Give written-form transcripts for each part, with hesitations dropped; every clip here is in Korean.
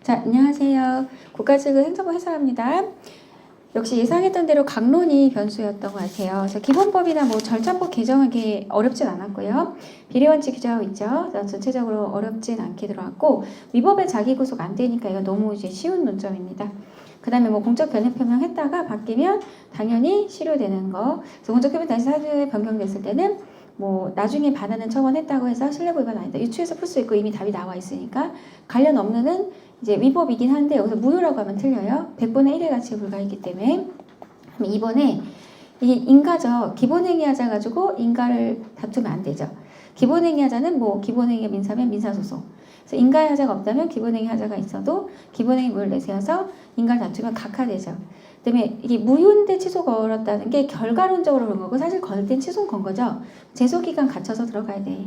자, 안녕하세요. 국가지구 행정부 해설합니다. 역시 예상했던 대로 강론이 변수였던 것 같아요. 그래서 기본법이나 뭐 절차법 개정하기 어렵진 않았고요. 비례원칙 규정하고 있죠. 전체적으로 어렵진 않게 들어왔고 위법에 자기 구속 안 되니까 이거 너무 이제 쉬운 논점입니다. 그 다음에 뭐 공적 변경 표명했다가 바뀌면 당연히 실효되는 거. 그래서 공적 표명 다시 사유에 변경됐을 때는 뭐 나중에 반하는 처분했다고 해서 신뢰부 위반 아니다. 유추해서 풀 수 있고 이미 답이 나와 있으니까 관련 없는은 이제 위법이긴 한데 여기서 무효라고 하면 틀려요. 100분의 1의 가치에 불과했기 때문에. 그럼 이번에 이게 인가죠. 기본행위 하자 가지고 인가를 다투면 안 되죠. 기본행위 하자는 뭐 기본행위가 민사면 민사소송. 그래서 인가의 하자가 없다면 기본행위 하자가 있어도 기본행위 무효를 내세워서 인가를 다투면 각하되죠. 그다음에 이게 무효인데 취소 걸었다는 게 결과론적으로 그런 거고 사실 걸 땐 취소 건 거죠. 제소기간 갖춰서 들어가야 돼.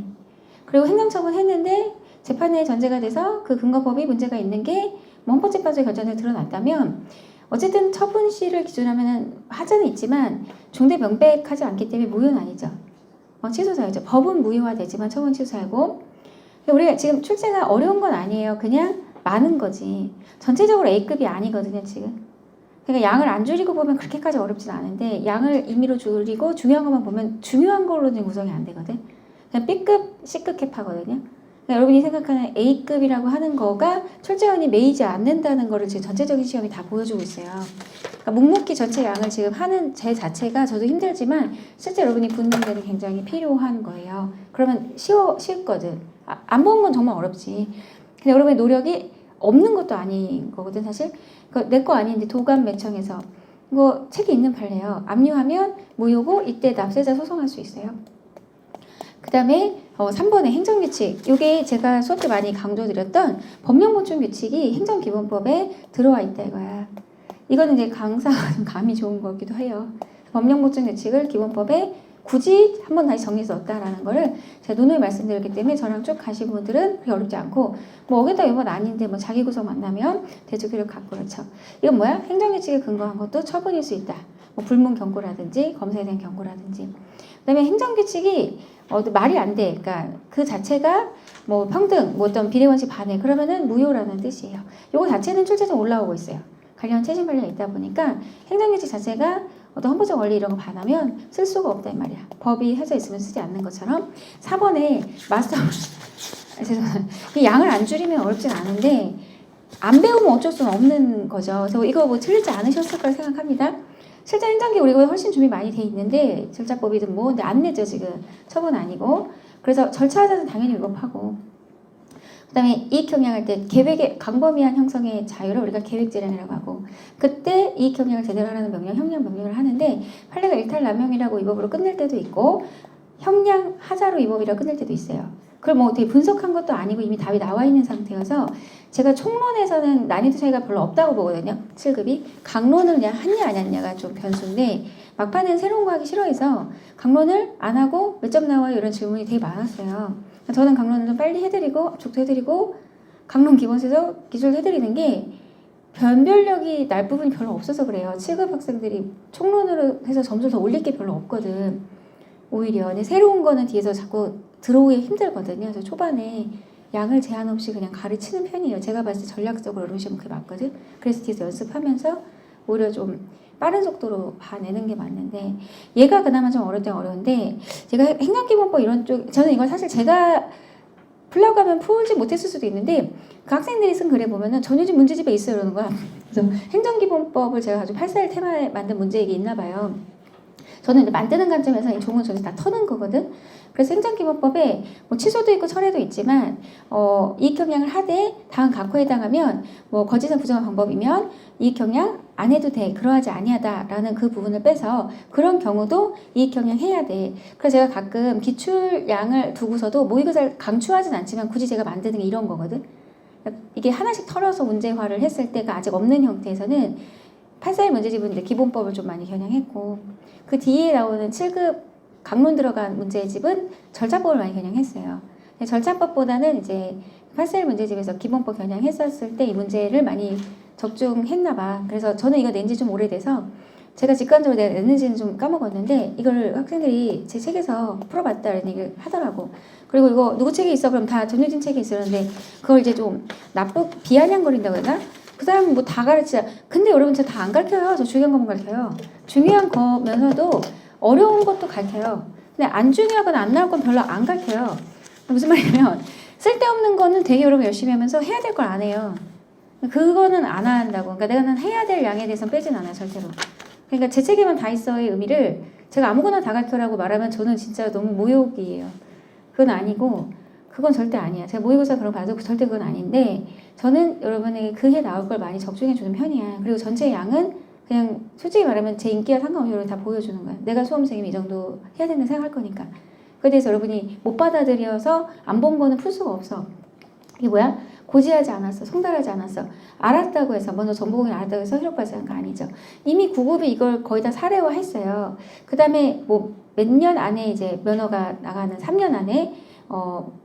그리고 행정처분 했는데 재판에 전제가 돼서 그 근거법이 문제가 있는 게 헌법재판소의 결정에 드러났다면 어쨌든 처분시를 기준하면 하자는 있지만 중대 명백하지 않기 때문에 무효는 아니죠. 취소사유죠. 법은 무효화되지만 처분 취소사유고 우리가 지금 출제가 어려운 건 아니에요. 그냥 많은 거지. 전체적으로 A급이 아니거든요. 지금. 그러니까 양을 안 줄이고 보면 그렇게까지 어렵진 않은데 양을 임의로 줄이고 중요한 것만 보면 중요한 걸로는 구성이 안 되거든. 그냥 B급, C급 캐파거든요. 그러니까 여러분이 생각하는 A급이라고 하는 거가 출제원이 매이지 않는다는 거를 지금 전체적인 시험이 다 보여주고 있어요. 그러니까 묵묵히 전체 양을 지금 하는 제 자체가 저도 힘들지만 실제 여러분이 붙는 데는 굉장히 필요한 거예요. 그러면 쉽거든. 안 보는 건 정말 어렵지. 근데 여러분의 노력이 없는 것도 아닌 거거든 사실. 내 거 아닌데 도감매청에서 이거 책이 있는 판례예요. 압류하면 무효고 이때 납세자 소송할 수 있어요. 그 다음에 3번의 행정규칙. 이게 제가 수업 때 많이 강조드렸던 법령보충규칙이 행정기본법에 들어와 있다 이거야. 이거는 이제 강사가 좀 감이 좋은 거기도 해요. 법령보충규칙을 기본법에 굳이 한번 다시 정리해서 넣었다라는 거를 제가 누누이 말씀드렸기 때문에 저랑 쭉 가신 분들은 그게 어렵지 않고 뭐 어겠다 이건 아닌데 뭐 자기 구성 만나면 대조기를 갖고 그렇죠. 이건 뭐야? 행정규칙에 근거한 것도 처분일 수 있다. 뭐 불문 경고라든지 검사에 대한 경고라든지. 그다음에 행정규칙이 말이 안 돼. 그러니까 그 자체가 뭐 평등, 뭐 어떤 비례원칙 반해 그러면은 무효라는 뜻이에요. 요거 자체는 출제점 올라오고 있어요. 관련 최신 관련이 있다 보니까 행정규칙 자체가 어떤 헌법적 원리 이런 거 반하면 쓸 수가 없다 이 말이야. 법이 해져 있으면 쓰지 않는 것처럼 4번에 마스터 양을 안 줄이면 어렵진 않은데 안 배우면 어쩔 수는 없는 거죠. 그래서 이거 뭐 틀리지 않으셨을 걸 생각합니다. 실제 행정기 우리가 훨씬 준비 많이 돼 있는데 절차법이든 뭐 근데 안 내죠 지금 처분 아니고. 그래서 절차하자는 당연히 위법하고. 그다음에 이익형량할 때 계획의 광범위한 형성의 자유를 우리가 계획재량이라고 하고 그때 이익형량을 제대로 하라는 명령, 형량 명령을 하는데 판례가 일탈남용이라고 위법으로 끝낼 때도 있고 형량하자로 위법이라고 끝낼 때도 있어요. 그걸 뭐 되게 분석한 것도 아니고 이미 답이 나와 있는 상태여서 제가 총론에서는 난이도 차이가 별로 없다고 보거든요. 7급이. 강론은 그냥 했냐 안 했냐가 좀 변수인데 막판은 새로운 거 하기 싫어해서 강론을 안 하고 몇 점 나와요 이런 질문이 되게 많았어요. 저는 강론을 좀 빨리 해드리고 압축도 해드리고 강론 기본세서 기술도 해드리는 게 변별력이 날 부분이 별로 없어서 그래요. 7급 학생들이 총론으로 해서 점수를 더 올릴 게 별로 없거든. 오히려 근데 새로운 거는 뒤에서 자꾸 들어오기 힘들거든요. 그래서 초반에 양을 제한 없이 그냥 가르치는 편이에요. 제가 봤을 때 전략적으로 이러시면 그게 맞거든. 그래서 뒤에서 연습하면서 오히려 좀 빠른 속도로 봐내는 게 맞는데 얘가 그나마 좀 어려울 때 어려운데 제가 행정기본법 이런 쪽 저는 이걸 사실 제가 풀라고 하면 풀지 못했을 수도 있는데 그 학생들이 쓴 글에 보면은 전유진 문제집에 있어요 이러는 거야. 그래서 행정기본법을 제가 아주 841 테마에 만든 문제액이 있나 봐요. 저는 만드는 관점에서 이 종은 전에 다 터는 거거든. 그래서 행정기본법에 뭐 취소도 있고 철회도 있지만 이익형량을 하되 다음 각호에 해당하면 뭐 거짓은 부정한 방법이면 이익형량 안 해도 돼. 그러하지 아니하다라는 그 부분을 빼서 그런 경우도 이익형량 해야 돼. 그래서 제가 가끔 기출량을 두고서도 뭐 이거 잘 강추하진 않지만 굳이 제가 만드는 게 이런 거거든. 이게 하나씩 털어서 문제화를 했을 때가 아직 없는 형태에서는 841 문제집은 기본법을 좀 많이 겨냥했고 그 뒤에 나오는 7급 강론 들어간 문제집은 절차법을 많이 겨냥했어요. 절차법보다는 이제 841 문제집에서 기본법 겨냥했었을 때 이 문제를 많이 적중했나 봐. 그래서 저는 이거 낸 지 좀 오래돼서 제가 직관적으로 내가 냈는지는 좀 까먹었는데 이걸 학생들이 제 책에서 풀어봤다 이런 얘기를 하더라고. 그리고 이거 누구 책에 있어? 그럼 다 전효진 책에 있었는데 그걸 이제 좀 비아냥거린다고 해야 되나? 그 사람은 뭐 다 가르치자. 근데 여러분 저 다 안 가르쳐요. 저 중요한 것만 가르쳐요. 중요한 거면서도 어려운 것도 가르쳐요. 근데 안 중요하거나 안 나올 건 별로 안 가르쳐요. 무슨 말이냐면 쓸데없는 거는 되게 여러분 열심히 하면서 해야 될 걸 안 해요. 그거는 안 한다고. 그러니까 내가 해야 될 양에 대해서는 빼진 않아요. 절대로. 그러니까 제 책에만 다 있어의 의미를 제가 아무거나 다 가르쳐라고 말하면 저는 진짜 너무 모욕이에요. 그건 아니고 그건 절대 아니야. 제가 모의고사 그런 거 봐도 절대 그건 아닌데 저는 여러분에게 그 해 나올 걸 많이 적중해 주는 편이야. 그리고 전체 양은 그냥 솔직히 말하면 제 인기와 상관없이 여러분 다 보여주는 거야. 내가 수험생이면 이 정도 해야 된다고 생각할 거니까. 그에 대해서 여러분이 못 받아들여서 안 본 거는 풀 수가 없어. 이게 뭐야? 고지하지 않았어. 송달하지 않았어. 알았다고 해서 먼저 정보공이 알았다고 해서 효력 발생한 거 아니죠. 이미 9급이 이걸 거의 다 사례화했어요. 그 다음에 뭐 몇 년 안에 이제 면허가 나가는 3년 안에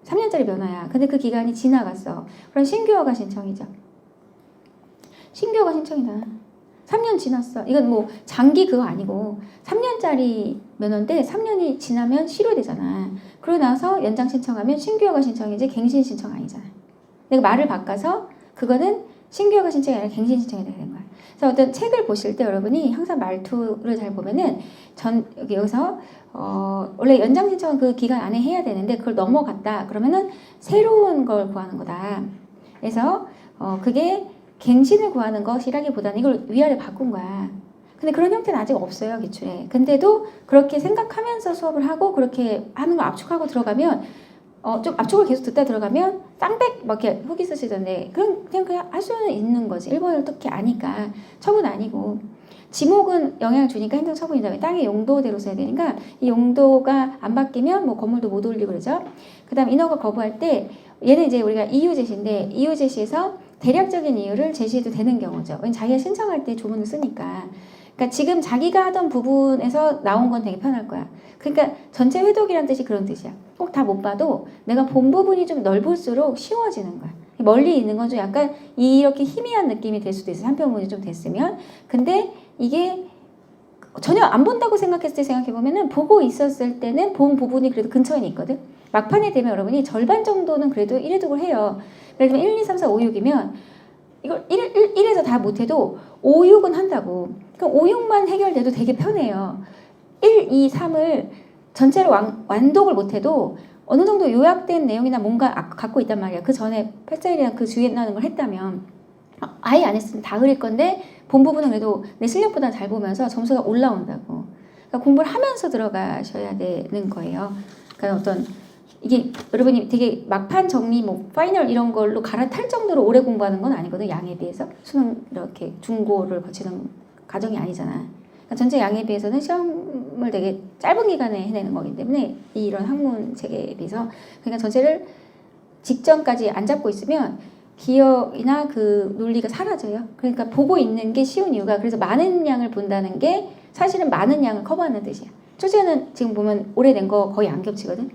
3년짜리 면허야. 근데 그 기간이 지나갔어. 그럼 신규 허가 신청이죠. 신규 허가 신청이다. 3년 지났어. 이건 뭐 장기 그거 아니고 3년짜리 면허인데 3년이 지나면 실효되잖아. 그러고 나서 연장 신청하면 신규 허가 신청이지 갱신 신청 아니잖아. 내가 말을 바꿔서 그거는 신규 허가 신청이 아니라 갱신 신청이 되는 거야. 그래서 어떤 책을 보실 때 여러분이 항상 말투를 잘 보면은 여기서 원래 연장 신청은 그 기간 안에 해야 되는데 그걸 넘어갔다 그러면은 새로운 걸 구하는 거다. 그래서 그게 갱신을 구하는 것이라기보다는 이걸 위아래 바꾼 거야. 근데 그런 형태는 아직 없어요, 기출에. 근데도 그렇게 생각하면서 수업을 하고 그렇게 하는 걸 압축하고 들어가면 좀 압축을 계속 듣다 들어가면 쌍백 막 이렇게 후기 쓰시던데 그냥 할 수는 있는 거지. 일본어를 특히 아니까 척은 아니고 지목은 영향을 주니까 행정 처분이다. 땅의 용도대로 써야 되니까 이 용도가 안 바뀌면 뭐 건물도 못 올리고 그러죠. 그다음 인허가 거부할 때 얘는 이제 우리가 이유 제시인데 이유 제시에서 대략적인 이유를 제시해도 되는 경우죠. 왜냐면 자기가 신청할 때 조문을 쓰니까. 그러니까 지금 자기가 하던 부분에서 나온 건 되게 편할 거야. 그러니까 전체 회독이란 뜻이 그런 뜻이야. 꼭 다 못 봐도 내가 본 부분이 좀 넓을수록 쉬워지는 거야. 멀리 있는 건 좀 약간 이렇게 희미한 느낌이 될 수도 있어요. 한 편문이 좀 됐으면. 근데 이게 전혀 안 본다고 생각했을 때 생각해보면은 보고 있었을 때는 본 부분이 그래도 근처에 있거든. 막판에 되면 여러분이 절반 정도는 그래도 1회독을 해요. 예를 들면 1, 2, 3, 4, 5, 6이면 이걸 1에서 다 못해도 5, 6은 한다고. 그럼 5, 6만 해결돼도 되게 편해요. 1, 2, 3을 전체로 완독을 못해도 어느 정도 요약된 내용이나 뭔가 갖고 있단 말이야. 그 전에 8자일이나 그 주위에 나는 걸 했다면 아예 안 했으면 다 그릴 건데 본 부분은 그래도 내 실력보다 잘 보면서 점수가 올라온다고. 그러니까 공부를 하면서 들어가셔야 되는 거예요. 그러니까 어떤 이게 여러분이 되게 막판 정리 뭐 파이널 이런 걸로 갈아탈 정도로 오래 공부하는 건 아니거든. 양에 비해서 수능 이렇게 중고를 거치는 과정이 아니잖아. 그러니까 전체 양에 비해서는 시험을 되게 짧은 기간에 해내는 거기 때문에 이런 학문 체계에 비해서 그러니까 전체를 직전까지 안 잡고 있으면 기억이나 그 논리가 사라져요. 그러니까 보고 있는 게 쉬운 이유가 그래서 많은 양을 본다는 게 사실은 많은 양을 커버하는 뜻이야. 출제는 지금 보면 오래된 거 거의 안 겹치거든.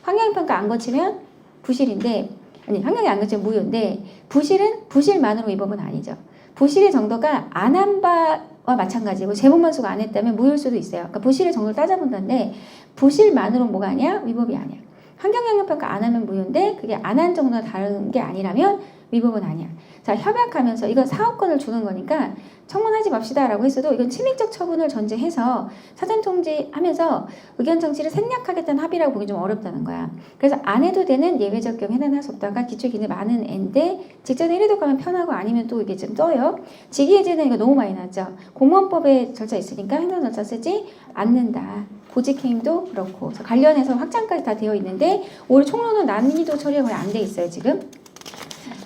환경평가 안 거치면 부실인데 아니 환경이 안 거치면 무효인데 부실은 부실만으로 위법은 아니죠. 부실의 정도가 안 한 바와 마찬가지고 제목만 수가 안 했다면 무효일 수도 있어요. 그러니까 부실의 정도를 따져본다는데 부실만으로 뭐가 아니야? 위법이 아니야. 환경영향평가 안 하면 무효인데 그게 안 한 정도가 다른 게 아니라면 위법은 아니야. 자, 협약하면서 이건 사업권을 주는 거니까 청문하지 맙시다라고 했어도 이건 침익적 처분을 전제해서 사전 통지하면서 의견 정치를 생략하겠다는 합의라고 보기 좀 어렵다는 거야. 그래서 안 해도 되는 예외적 경우 해당할 수 없다가 기출 기능이 많은 애인데 직전에 1회독 가면 편하고 아니면 또 이게 좀 떠요. 직위해제는 이거 너무 많이 나왔죠. 공무원법에 절차 있으니까 행정 절차 쓰지 않는다. 보직해임도 그렇고 관련해서 확장까지 다 되어 있는데 오히려 총론은 난이도 처리가 거의 안 돼 있어요 지금.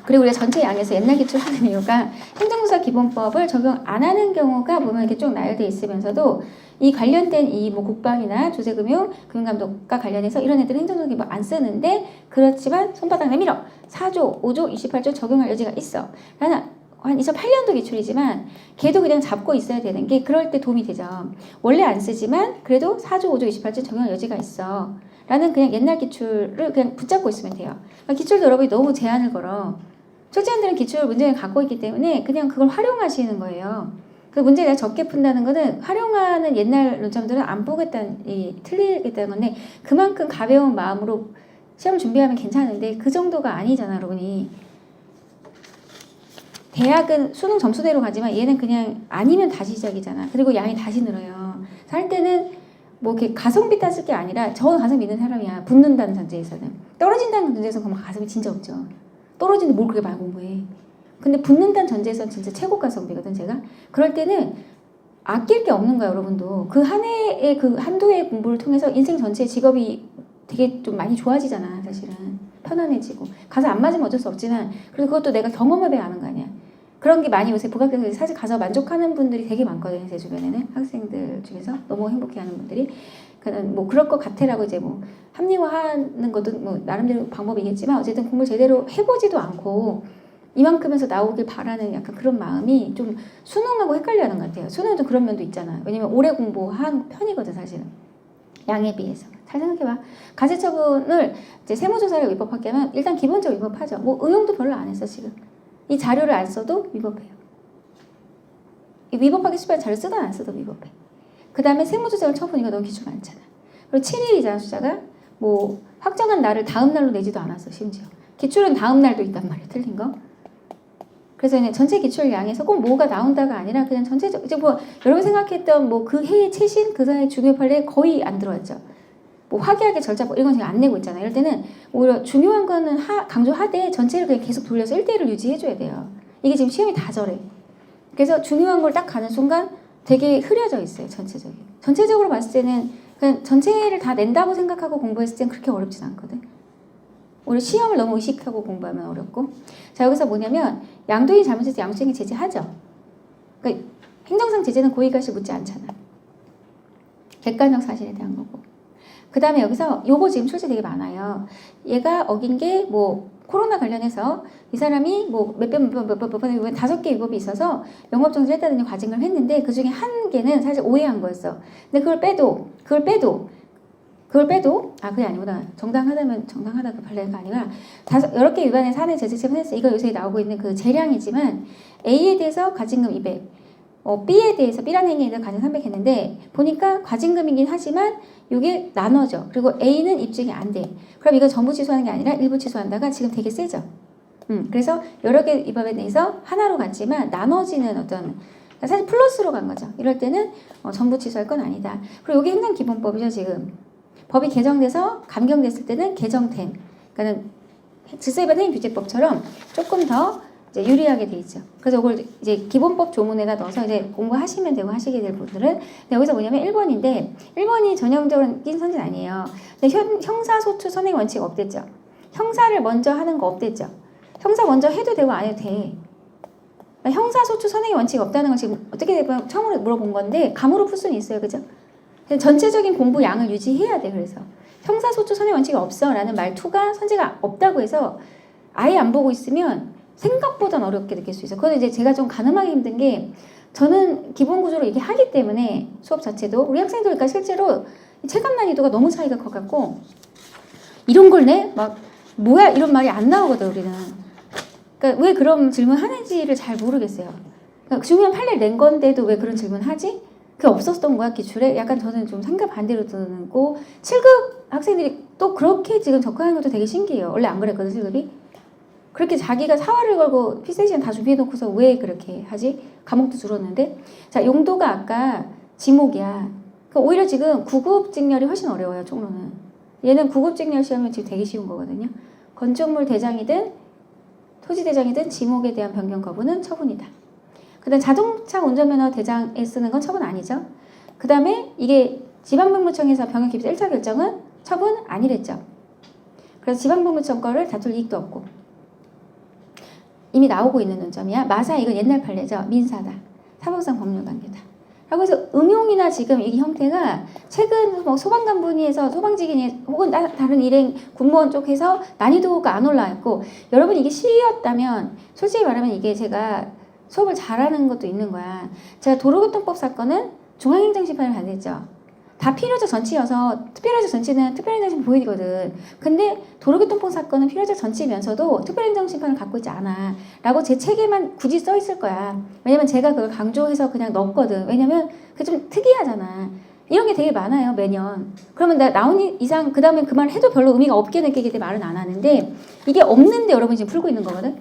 그리고 우리가 전체 양에서 옛날 기출하는 이유가 행정조사 기본법을 적용 안 하는 경우가 보면 이렇게 쭉 나열되어 있으면서도 이 관련된 이 뭐 국방이나 조세금융, 금융감독과 관련해서 이런 애들은 행정조사 기본 안 쓰는데 그렇지만 손바닥 내밀어 4조, 5조, 28조 적용할 여지가 있어. 나는 한 2008년도 기출이지만 걔도 그냥 잡고 있어야 되는 게 그럴 때 도움이 되죠. 원래 안 쓰지만 그래도 4조, 5조, 28조 적용할 여지가 있어. 라는 그냥 옛날 기출을 그냥 붙잡고 있으면 돼요. 그러니까 기출도 여러분이 너무 제한을 걸어. 출제원들은 기출 문제를 갖고 있기 때문에 그냥 그걸 활용하시는 거예요. 그 문제 내가 적게 푼다는 거는 활용하는 옛날 논점들은 안 보겠다는, 틀리겠다는 건데 그만큼 가벼운 마음으로 시험 준비하면 괜찮은데 그 정도가 아니잖아, 여러분이. 대학은 수능 점수대로 가지만 얘는 그냥 아니면 다시 시작이잖아. 그리고 양이 다시 늘어요. 할 때는 뭐 이렇게 가성비 따질 게 아니라 저 가성비 있는 사람이야. 붙는다는 전제에서는. 떨어진다는 전제에서는 그럼 가성비 진짜 없죠. 떨어지는데 뭘 그렇게 많이 공부해. 근데 붙는다는 전제에서는 진짜 최고 가성비거든, 제가. 그럴 때는 아낄 게 없는 거야, 여러분도. 그 한 해의 그 한두 해의 공부를 통해서 인생 전체의 직업이 되게 좀 많이 좋아지잖아, 사실은. 편안해지고. 가서 안 맞으면 어쩔 수 없지만, 그래도 그것도 내가 경험을 해야 하는 거 아니야. 그런 게 많이 요새 북학교에서 사실 가서 만족하는 분들이 되게 많거든요, 제 주변에는. 학생들 중에서. 너무 행복해하는 분들이. 뭐 그럴 것 같아라고 이제 뭐 합리화하는 것도 뭐 나름대로 방법이겠지만 어쨌든 공부를 제대로 해보지도 않고 이만큼에서 나오길 바라는 약간 그런 마음이 좀 수능하고 헷갈려하는 것 같아요. 수능은 좀 그런 면도 있잖아. 왜냐면 오래 공부한 편이거든, 사실은. 양에 비해서. 잘 생각해봐. 가세처분을 이제 세무조사를 위법하게 하면 일단 기본적으로 위법하죠. 뭐 응용도 별로 안 했어, 지금. 이 자료를 안 써도 위법해요. 이 위법하기 쉽게 자료 쓰든 안 써도 위법해. 그 다음에 세무조사를 처분이가 너무 기출 많잖아. 그리고 7일이잖아, 숫자가. 뭐 확정한 날을 다음 날로 내지도 않았어, 심지어. 기출은 다음 날도 있단 말이야, 틀린 거. 그래서 그냥 전체 기출량에서 꼭 뭐가 나온다가 아니라 그냥 전체적, 이제 뭐 여러분 생각했던 뭐 그 해의 최신, 그 사이의 중요 판례 거의 안 들어왔죠. 뭐 화기하게 절차법 이런 건 지금 안 내고 있잖아요. 이럴 때는 오히려 중요한 거는 강조하되 전체를 그냥 계속 돌려서 1대1을 유지해줘야 돼요. 이게 지금 시험이 다 저래. 그래서 중요한 걸 딱 가는 순간 되게 흐려져 있어요. 전체적으로 봤을 때는 그냥 전체를 다 낸다고 생각하고 공부했을 땐 그렇게 어렵진 않거든. 우리 시험을 너무 의식하고 공부하면 어렵고. 자, 여기서 뭐냐면 양도인이 잘못해서 양수행위 제재하죠. 그러니까 행정상 제재는 고의가시 묻지 않잖아. 객관적 사실에 대한 거고. 그 다음에 여기서 요거 지금 출제 되게 많아요. 얘가 어긴 게 뭐 코로나 관련해서 이 사람이 뭐 몇 번 5개 위법이 있어서 영업정지를 했다든지 과징을 했는데 그 중에 한 개는 사실 오해한 거였어. 근데 그걸 빼도 그게 아니구나. 정당하다면 정당하다고 판례가 아니라 여러 개 위반해서 한 해 제재 처분했어. 이거 요새 나오고 있는 그 재량이지만 A에 대해서 과징금 200, B에 대해서 B라는 행위에 대해서 과징금 300 했는데 보니까 과징금이긴 하지만 이게 나눠져. 그리고 A는 입증이 안 돼. 그럼 이거 전부 취소하는 게 아니라 일부 취소한다가 지금 되게 세죠. 그래서 여러 개 위법에 대해서 하나로 갔지만 나눠지는 어떤 사실 플러스로 간 거죠. 이럴 때는 전부 취소할 건 아니다. 그리고 이게 행정기본법이죠, 지금. 법이 개정돼서 감경됐을 때는 개정된, 그러니까는 질서위반 행위규제법처럼 조금 더 이제 유리하게 돼 있죠. 그래서 이걸 이제 기본법 조문에다 넣어서 이제 공부하시면 되고 하시게 될 분들은. 근데 여기서 뭐냐면 1번인데 1번이 전형적으로 낀 선진 아니에요. 근데 형사소추 선행 원칙 없댔죠. 형사를 먼저 하는 거 없댔죠. 형사 먼저 해도 되고 안 해도 돼. 그러니까 형사소추 선행의 원칙이 없다는 건 지금 어떻게 보면 처음으로 물어본 건데 감으로 풀 수는 있어요, 그죠? 전체적인 공부 양을 유지해야 돼. 그래서 형사소추 선행 원칙이 없어 라는 말투가 선지가 없다고 해서 아예 안 보고 있으면 생각보다 어렵게 느낄 수 있어요. 그건 이제 제가 좀 가늠하기 힘든 게 저는 기본 구조로 이렇게 하기 때문에 수업 자체도 우리 학생들과 실제로 체감 난이도가 너무 차이가 커갖고 이런 걸 내? 막 뭐야 이런 말이 안 나오거든 우리는. 그러니까 왜 그런 질문 하는지를 잘 모르겠어요. 그러니까 중요한 판례를 낸 건데도 왜 그런 질문 하지? 그게 없었던 거야 기출에? 약간 저는 좀 생각 반대로 듣고 7급 학생들이 또 그렇게 지금 접근하는 것도 되게 신기해요. 원래 안 그랬거든 7급이. 그렇게 자기가 사활을 걸고 피세시간 다 준비해놓고서 왜 그렇게 하지? 과목도 줄었는데. 자, 용도가 아까 지목이야. 그러니까 오히려 지금 9급 직렬이 훨씬 어려워요, 총론은. 얘는 9급 직렬 시험은 지금 되게 쉬운 거거든요. 건축물 대장이든 토지 대장이든 지목에 대한 변경 거부는 처분이다. 그 다음 자동차 운전면허 대장에 쓰는 건 처분 아니죠. 그 다음에 이게 지방법무청에서 병역 기피서 1차 결정은 처분 아니랬죠. 그래서 지방법무청 거를 다툴 이익도 없고. 이미 나오고 있는 논점이야. 마사 이건 옛날 판례죠. 민사다. 사법상 법률관계다. 라고 해서 응용이나 지금 이 형태가 최근 뭐 소방관분위에서 소방직인이 혹은 다른 일행 군무원 쪽에서 난이도가 안 올라왔고 여러분 이게 시였다면 솔직히 말하면 이게 제가 수업을 잘하는 것도 있는 거야. 제가 도로교통법 사건은 중앙행정심판을 받았죠. 다 필요적 전치여서 필요적 전치는 특별행정심판 보이거든. 근데 도로교통법 사건은 필요적 전치면서도 특별행정심판을 갖고 있지 않아 라고 제 책에만 굳이 써 있을 거야. 왜냐면 제가 그걸 강조해서 그냥 넣었거든. 왜냐면 그게 좀 특이하잖아. 이런 게 되게 많아요, 매년. 그러면 나온 이상 그 다음에 그 말을 해도 별로 의미가 없게 느끼기 때문에 말은 안 하는데, 이게 없는데 여러분이 지금 풀고 있는 거거든.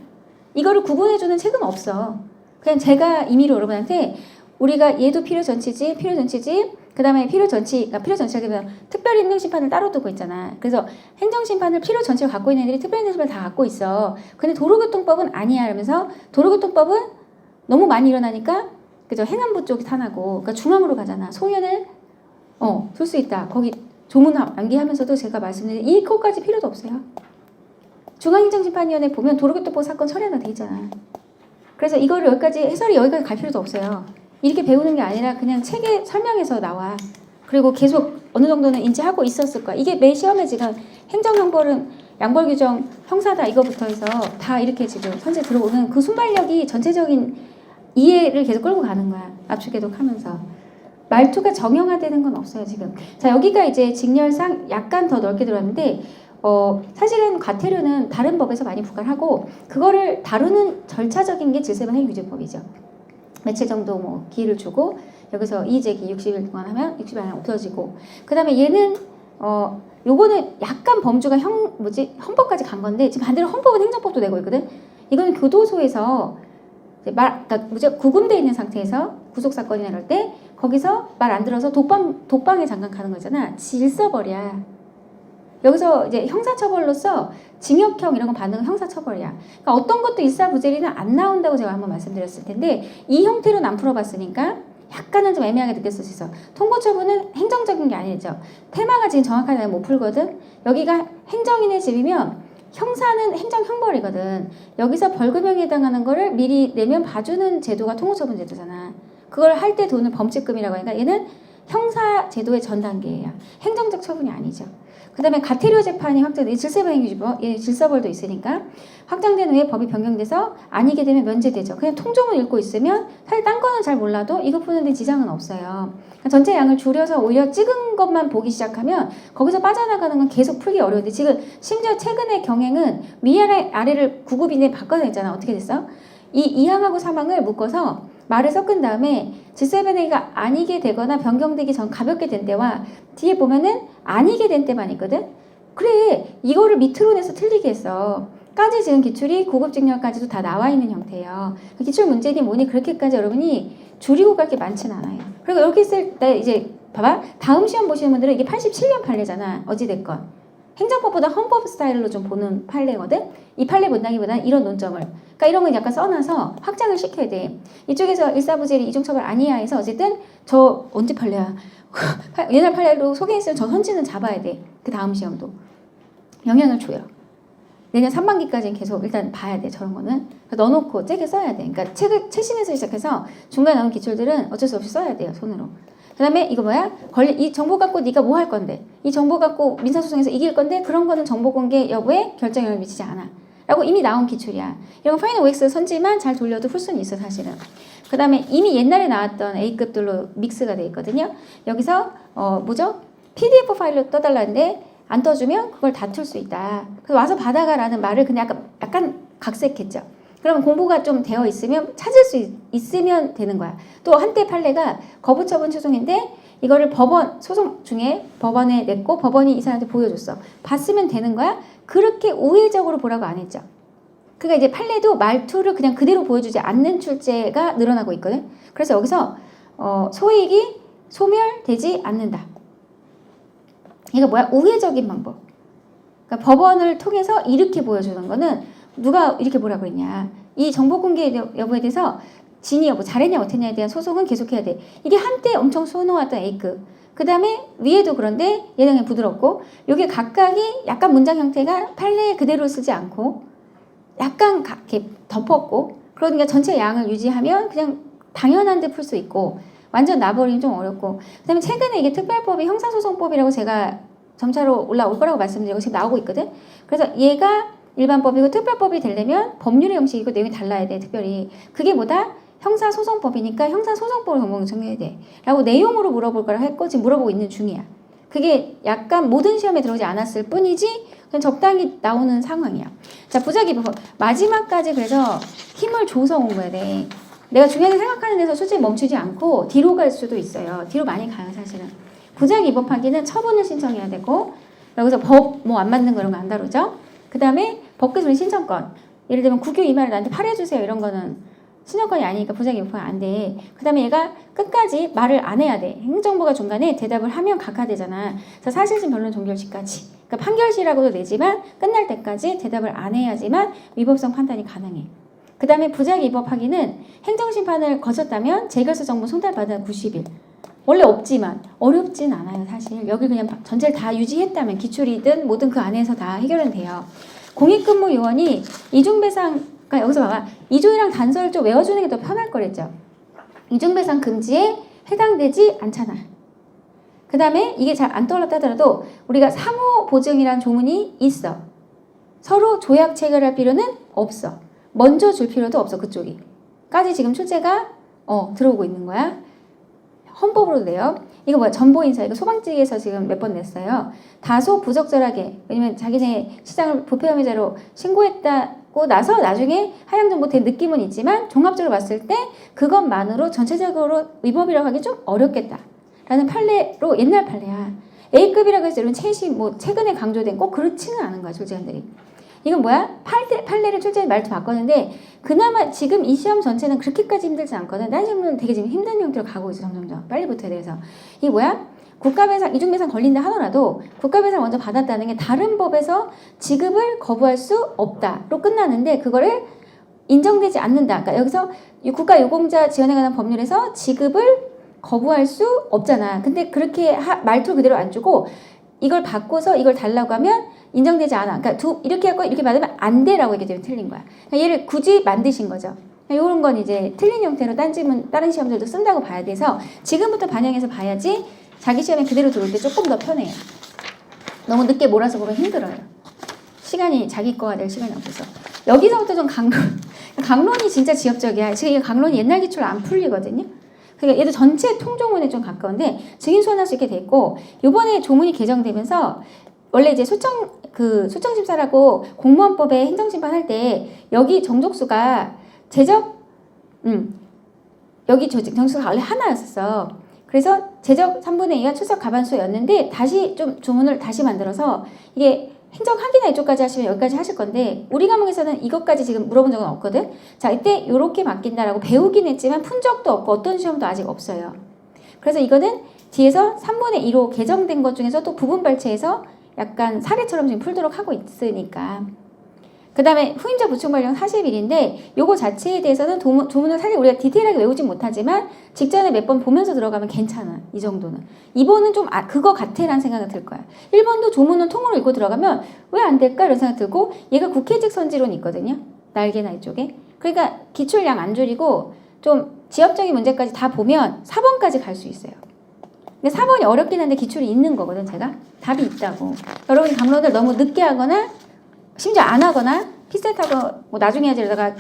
이거를 구분해주는 책은 없어. 그냥 제가 임의로 여러분한테 우리가 얘도 필요전치지, 그 다음에 필요전치가 특별행정심판을 따로 두고 있잖아. 그래서 행정심판을 필요전치로 갖고 있는 애들이 특별행정심판을 다 갖고 있어. 근데 도로교통법은 아니야 이러면서, 도로교통법은 너무 많이 일어나니까 그죠, 행안부 쪽이 탄하고, 그러니까 중앙으로 가잖아. 소연을 쓸 수 있다. 거기 조문 암기하면서도 제가 말씀드린 이 것까지 필요도 없어요. 중앙행정심판위원회 보면 도로교통법 사건 처리하나 돼 있잖아. 그래서 이거를 해설이 여기까지 갈 필요도 없어요. 이렇게 배우는 게 아니라 그냥 책에 설명해서 나와. 그리고 계속 어느 정도는 인지하고 있었을 거야. 이게 매 시험에 지금 행정형벌은 양벌규정, 형사다 이거부터 해서 다 이렇게 지금 선제 들어오는 그 순발력이 전체적인 이해를 계속 끌고 가는 거야. 압축해독하면서. 말투가 정형화되는 건 없어요 지금. 자, 여기가 이제 직렬상 약간 더 넓게 들어왔는데, 사실은 과태료는 다른 법에서 많이 부과하고, 그거를 다루는 절차적인 게 질세반 행위규제법이죠. 며칠 정도 뭐 기회를 주고, 여기서 이의제기 60일 동안 하면 60일 안에 없어지고, 그 다음에 얘는 요거는 약간 범주가 헌법까지 간 건데, 지금 반대로 헌법은 행정법도 내고 있거든. 이거는 교도소에서 그러니까 구금돼 있는 상태에서 구속사건이나 이럴 때 거기서 말 안 들어서 독방에 잠깐 가는 거잖아. 질서벌이야. 여기서 이제 형사처벌로서 징역형 이런 거 받는 건 형사처벌이야. 그러니까 어떤 것도 일사부재리는 안 나온다고 제가 한번 말씀드렸을 텐데, 이 형태로는 안 풀어봤으니까 약간은 좀 애매하게 느꼈을 수 있어. 통고처분은 행정적인 게 아니죠. 테마가 지금 정확하게 못 풀거든. 여기가 행정인의 집이면 형사는 행정형벌이거든. 여기서 벌금형에 해당하는 거를 미리 내면 봐주는 제도가 통고처분 제도잖아. 그걸 할 때 돈을 범칙금이라고 하니까 얘는 형사 제도의 전 단계예요. 행정적 처분이 아니죠. 그 다음에 가태료 재판이 확정돼, 질서벌행위규제법, 질서벌도 있으니까 확정된 후에 법이 변경돼서 아니게 되면 면제되죠. 그냥 통조문 읽고 있으면 사실 딴 거는 잘 몰라도 이거 푸는데 지장은 없어요. 그러니까 전체 양을 줄여서 오히려 찍은 것만 보기 시작하면 거기서 빠져나가는 건 계속 풀기 어려운데, 지금 심지어 최근의 경행은 위아래 아래를 9급 이내에 바꿔냈잖아. 어떻게 됐어? 이 2항하고 3항을 묶어서 말을 섞은 다음에 질서변행위가 아니게 되거나 변경되기 전 가볍게 된 때와 뒤에 보면은 아니게 된 때만 있거든. 그래, 이거를 밑으로 내서 틀리게 했어. 까지 지은 기출이 고급직렬까지도 다 나와 있는 형태예요. 기출 문제니 뭐니 그렇게까지 여러분이 줄이고 갈 게 많진 않아요. 그리고 이렇게 했을 때 이제 봐봐, 다음 시험 보시는 분들은 이게 87년 판례잖아. 어찌됐건 행정법보다 헌법 스타일로 좀 보는 판례거든. 이 판례 본다기보다는 이런 논점을, 그러니까 이런 건 약간 써놔서 확장을 시켜야 돼. 이쪽에서 일사부재리 이중처벌 아니야 해서 어쨌든 저 언제 판례야? 옛날 판례로 소개했으면 저 선지는 잡아야 돼. 그 다음 시험도 영향을 줘요. 내년 3반기까지는 계속 일단 봐야 돼. 저런 거는 넣어놓고 째게 써야 돼. 그러니까 최신에서 시작해서 중간에 나온 기출들은 어쩔 수 없이 써야 돼요. 손으로. 그 다음에 이거 뭐야? 이 정보 갖고 네가 뭐 할 건데, 이 정보 갖고 민사소송에서 이길 건데, 그런 거는 정보 공개 여부에 결정력을 미치지 않아 라고 이미 나온 기출이야. 이런 파이널 OX 선지만 잘 돌려도 풀 수는 있어 사실은. 그 다음에 이미 옛날에 나왔던 A급들로 믹스가 돼 있거든요. 여기서 PDF 파일로 떠달라는데 안 떠주면 그걸 다툴 수 있다. 그래서 와서 받아가라는 말을 그냥 약간 각색했죠. 그러면 공부가 좀 되어 있으면 찾을 수 있으면 되는 거야. 또 한때 판례가 거부처분 추송인데 이거를 법원 소송 중에 법원에 냈고 법원이 이 사람한테 보여줬어. 봤으면 되는 거야. 그렇게 우회적으로 보라고 안 했죠. 그러니까 이제 판례도 말투를 그냥 그대로 보여주지 않는 출제가 늘어나고 있거든. 그래서 여기서 소익이 소멸되지 않는다. 이거 뭐야? 우회적인 방법. 그러니까 법원을 통해서 이렇게 보여주는 거는 누가 이렇게 뭐라고 했냐. 이 정보 공개 여부에 대해서 진위 여부, 잘했냐 못했냐에 대한 소송은 계속해야 돼. 이게 한때 엄청 수놓았던 A급. 그 다음에 위에도 그런데 얘는 부드럽고, 요게 각각이 약간 문장 형태가 판례 그대로 쓰지 않고 약간 이렇게 덮었고, 그러니까 전체 양을 유지하면 그냥 당연한 데 풀 수 있고, 완전 놔버리긴 좀 어렵고. 그 다음에 최근에 이게 특별법이 형사소송법이라고 제가 점차로 올라올 거라고 말씀드리고 지금 나오고 있거든. 그래서 얘가 일반법이고 특별법이 되려면 법률의 형식이고 내용이 달라야 돼. 특별히 그게 뭐다? 형사소송법이니까 형사소송법을 전공 정해야 돼 라고 내용으로 물어볼 거라 했고 지금 물어보고 있는 중이야. 그게 약간 모든 시험에 들어오지 않았을 뿐이지 그냥 적당히 나오는 상황이야. 자, 부작위법 마지막까지 그래서 힘을 줘서 공부해야 돼. 내가 중요하게 생각하는 데서 솔직히 멈추지 않고 뒤로 갈 수도 있어요. 뒤로 많이 가요 사실은. 부작위법하기는 처분을 신청해야 되고 여기서 법 뭐 안 맞는 거 이런 거 안 다루죠. 그 다음에 법규소리 신청권 예를 들면 국유 이마를 나한테 팔아주세요 이런 거는 신청권이 아니니까 부작위법은 안 돼. 그 다음에 얘가 끝까지 말을 안 해야 돼. 행정부가 중간에 대답을 하면 각하되잖아. 그래서 사실심 변론 종결시까지. 그러니까 판결시라고도 내지만 끝날 때까지 대답을 안 해야지만 위법성 판단이 가능해. 그 다음에 부작위법 하기는 행정심판을 거쳤다면 재결서 정보 송달받은 90일. 원래 없지만 어렵진 않아요 사실. 여기 그냥 전체를 다 유지했다면 기출이든 뭐든 그 안에서 다 해결은 돼요. 공익근무 요원이 이중배상 그러니까 여기서 봐봐. 이조이랑 단서를 좀 외워주는 게 더 편할 거랬죠. 이중배상 금지에 해당되지 않잖아. 그 다음에 이게 잘 안 떠올랐다 하더라도 우리가 상호보증이란 조문이 있어. 서로 조약 체결할 필요는 없어. 먼저 줄 필요도 없어 그쪽이. 까지 지금 출제가 들어오고 있는 거야. 헌법으로도 내요. 이거 뭐야? 전보인사. 이거 소방직에서 지금 몇 번 냈어요. 다소 부적절하게. 왜냐면 자기네 시장을 부패 혐의자로 신고했다고 나서 나중에 하향정보 된 느낌은 있지만 종합적으로 봤을 때 그것만으로 전체적으로 위법이라고 하기 좀 어렵겠다. 라는 판례로 옛날 판례야. A급이라고 해서 여러분 최근에 강조된 꼭 그렇지는 않은 거야. 출제관들이. 이건 뭐야? 판례를 출제한 말도 바꿨는데 그나마 지금 이 시험 전체는 그렇게까지 힘들지 않거든. 다른 시험은 되게 지금 힘든 형태로 가고 있어. 점점점. 빨리 붙어야 돼서. 이게 뭐야? 국가배상, 이중배상 걸린다 하더라도 국가배상 먼저 받았다는 게 다른 법에서 지급을 거부할 수 없다로 끝나는데 그거를 인정되지 않는다. 그러니까 여기서 국가유공자 지원에 관한 법률에서 지급을 거부할 수 없잖아. 근데 그렇게 말투 그대로 안 주고 이걸 바꿔서 이걸 달라고 하면 인정되지 않아. 그러니까 이렇게 할 거 이렇게 받으면 안 돼라고 얘기되면 틀린 거야. 그러니까 얘를 굳이 만드신 거죠. 이런 건 이제 틀린 형태로 다른 시험들도 쓴다고 봐야 돼서 지금부터 반영해서 봐야지 자기 시험에 그대로 들어올 때 조금 더 편해요. 너무 늦게 몰아서 보면 힘들어요. 시간이 자기 거가 될 시간이 없어서. 여기서부터 좀 강론이 진짜 지엽적이야. 지금 이 강론이 옛날 기출로 안 풀리거든요. 그러니까 얘도 전체 통조문에 좀 가까운데 증인 소환할 수 있게 돼 있고 요번에 조문이 개정되면서 원래 이제 소청심사라고 공무원법에 행정심판 할 때 여기 정족수가 여기 정족수가 원래 하나였었어. 그래서 제적 3분의 2가 출석 가반수였는데 다시 좀 조문을 다시 만들어서 이게 행정 확인이나 이쪽까지 하시면 여기까지 하실 건데 우리 과목에서는 이것까지 지금 물어본 적은 없거든. 자, 이때 이렇게 바뀐다라고 배우긴 했지만 푼 적도 없고 어떤 시험도 아직 없어요. 그래서 이거는 뒤에서 3분의 2로 개정된 것 중에서 또 부분 발췌해서 약간 사례처럼 지금 풀도록 하고 있으니까. 그 다음에 후임자 보충 관련 40일인데 요거 자체에 대해서는 조문을 사실 우리가 디테일하게 외우진 못하지만 직전에 몇 번 보면서 들어가면 괜찮아. 이 정도는. 2번은 좀 그거 같아 라는 생각이 들 거야. 1번도 조문은 통으로 읽고 들어가면 왜 안 될까 이런 생각 들고 얘가 국회직 선지론이 있거든요. 날개나 이쪽에. 그러니까 기출량 안 줄이고 좀 지엽적인 문제까지 다 보면 4번까지 갈 수 있어요. 근데 4번이 어렵긴 한데 기출이 있는 거거든 제가. 답이 있다고. 여러분이 강론을 너무 늦게 하거나 심지어 안 하거나 피셋하고 뭐 나중에 하지 이러다가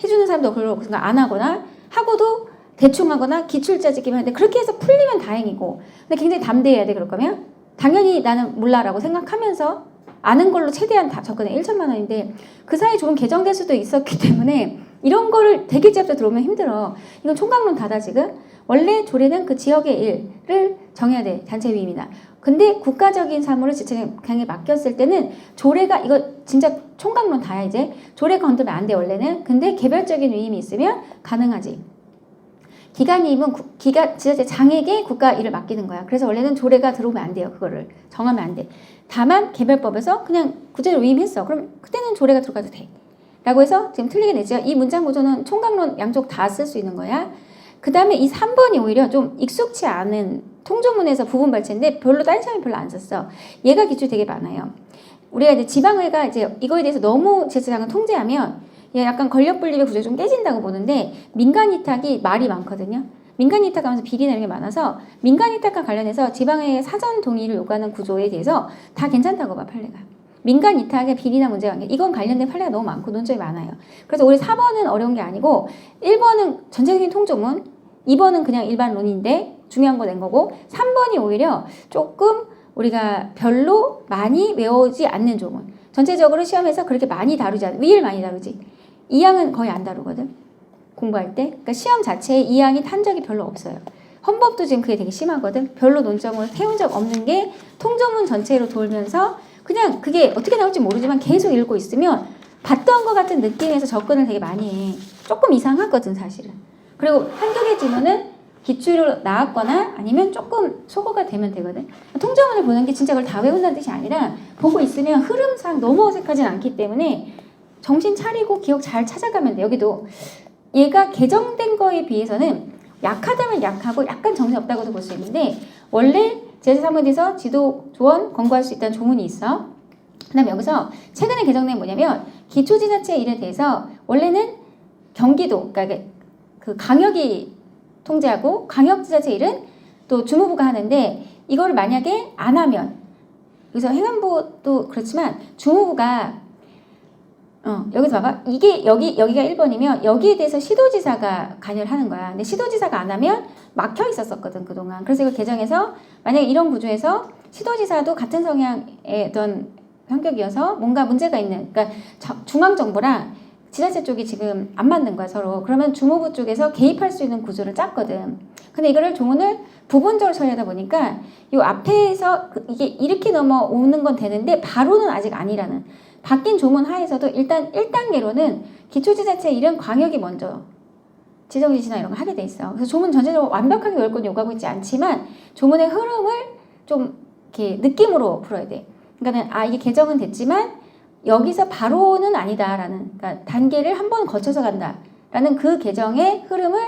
해주는 사람도 그러고 안 하거나 하고도 대충 하거나 기출자 찍기만 하는데 그렇게 해서 풀리면 다행이고 근데 굉장히 담대해야 돼. 그럴 거면 당연히 나는 몰라라고 생각하면서 아는 걸로 최대한 다 접근해. 1천만 원인데 그 사이에 조금 개정될 수도 있었기 때문에 이런 거를 되게 지엽적 들어오면 힘들어. 이건 총각론 다다 지금. 원래 조례는 그 지역의 일을 정해야 돼. 단체 위임이나. 근데 국가적인 사무를 지청에 맡겼을 때는 조례가 이거 진짜 총각론 다야 이제. 조례가 건드면 안 돼 원래는. 근데 개별적인 위임이 있으면 가능하지. 기간이임은 지자체 장에게 국가 일을 맡기는 거야. 그래서 원래는 조례가 들어오면 안 돼요. 그거를 정하면 안 돼. 다만 개별법에서 그냥 구제로 위임했어. 그럼 그때는 조례가 들어가도 돼. 라고 해서 지금 틀리게 냈죠. 이 문장 구조는 총각론 양쪽 다 쓸 수 있는 거야. 그 다음에 이 3번이 오히려 좀 익숙치 않은 통조문에서 부분 발췌인데 별로 다른 사람이 별로 안 썼어. 얘가 기출 되게 많아요. 우리가 이제 지방의가 이제 이거에 대해서 너무 제사장을 통제하면 약간 권력 분립의 구조가 좀 깨진다고 보는데 민간 위탁이 말이 많거든요. 민간 위탁하면서 비리나 이런 게 많아서 민간 위탁과 관련해서 지방의 사전 동의를 요구하는 구조에 대해서 다 괜찮다고 봐 판례가. 민간 이탁의 비리나 문제관계 이건 관련된 판례가 너무 많고 논점이 많아요. 그래서 우리 4번은 어려운 게 아니고 1번은 전체적인 통조문, 2번은 그냥 일반론인데 중요한 거 낸 거고 3번이 오히려 조금 우리가 별로 많이 외우지 않는 조문. 전체적으로 시험에서 그렇게 많이 다루지 않아. 위를 많이 다루지. 2항은 거의 안 다루거든. 공부할 때. 그러니까 시험 자체에 2항이 탄 적이 별로 없어요. 헌법도 지금 그게 되게 심하거든. 별로 논점을 세운 적 없는 게 통조문 전체로 돌면서 그냥 그게 어떻게 나올지 모르지만 계속 읽고 있으면 봤던 것 같은 느낌에서 접근을 되게 많이 해. 조금 이상하거든 사실은. 그리고 한두 개 지문은 기출로 나왔거나 아니면 조금 소거가 되면 되거든. 통조문을 보는 게 진짜 그걸 다 외운다는 뜻이 아니라 보고 있으면 흐름상 너무 어색하진 않기 때문에 정신 차리고 기억 잘 찾아가면 돼. 여기도 얘가 개정된 거에 비해서는 약하다면 약하고 약간 정신없다고도 볼 수 있는데 원래 제3문에서 지도 조언 권고할 수 있다는 조문이 있어. 그 다음에 여기서 최근에 개정된 뭐냐면 기초지자체 일에 대해서 원래는 경기도 그러니까 그 광역이 통제하고 광역지자체 일은 또 주무부가 하는데 이거를 만약에 안 하면 여기서 행안부도 그렇지만 주무부가 여기서 봐봐. 이게 여기가 1번이면 여기에 대해서 시도지사가 관여를 하는 거야. 근데 시도지사가 안 하면 막혀 있었거든 그동안. 그래서 이걸 개정해서 만약에 이런 구조에서 시도지사도 같은 성향의 어떤 성격이어서 뭔가 문제가 있는 그러니까 중앙정부랑 지자체 쪽이 지금 안 맞는 거야 서로. 그러면 주무부 쪽에서 개입할 수 있는 구조를 짰거든. 근데 이거를 조문을 부분적으로 처리하다 보니까 이 앞에서 이게 이렇게 넘어오는 건 되는데 바로는 아직 아니라는 바뀐 조문 하에서도 일단 1단계로는 기초지자체 일은 광역이 먼저 지정지시나 이런 거 하게 돼 있어. 그래서 조문 전체적으로 완벽하게 열건 요구하고 있지 않지만 조문의 흐름을 좀 이렇게 느낌으로 풀어야 돼. 그러니까는 이게 개정은 됐지만 여기서 바로는 아니다라는 그러니까 단계를 한 번 거쳐서 간다라는 그 개정의 흐름을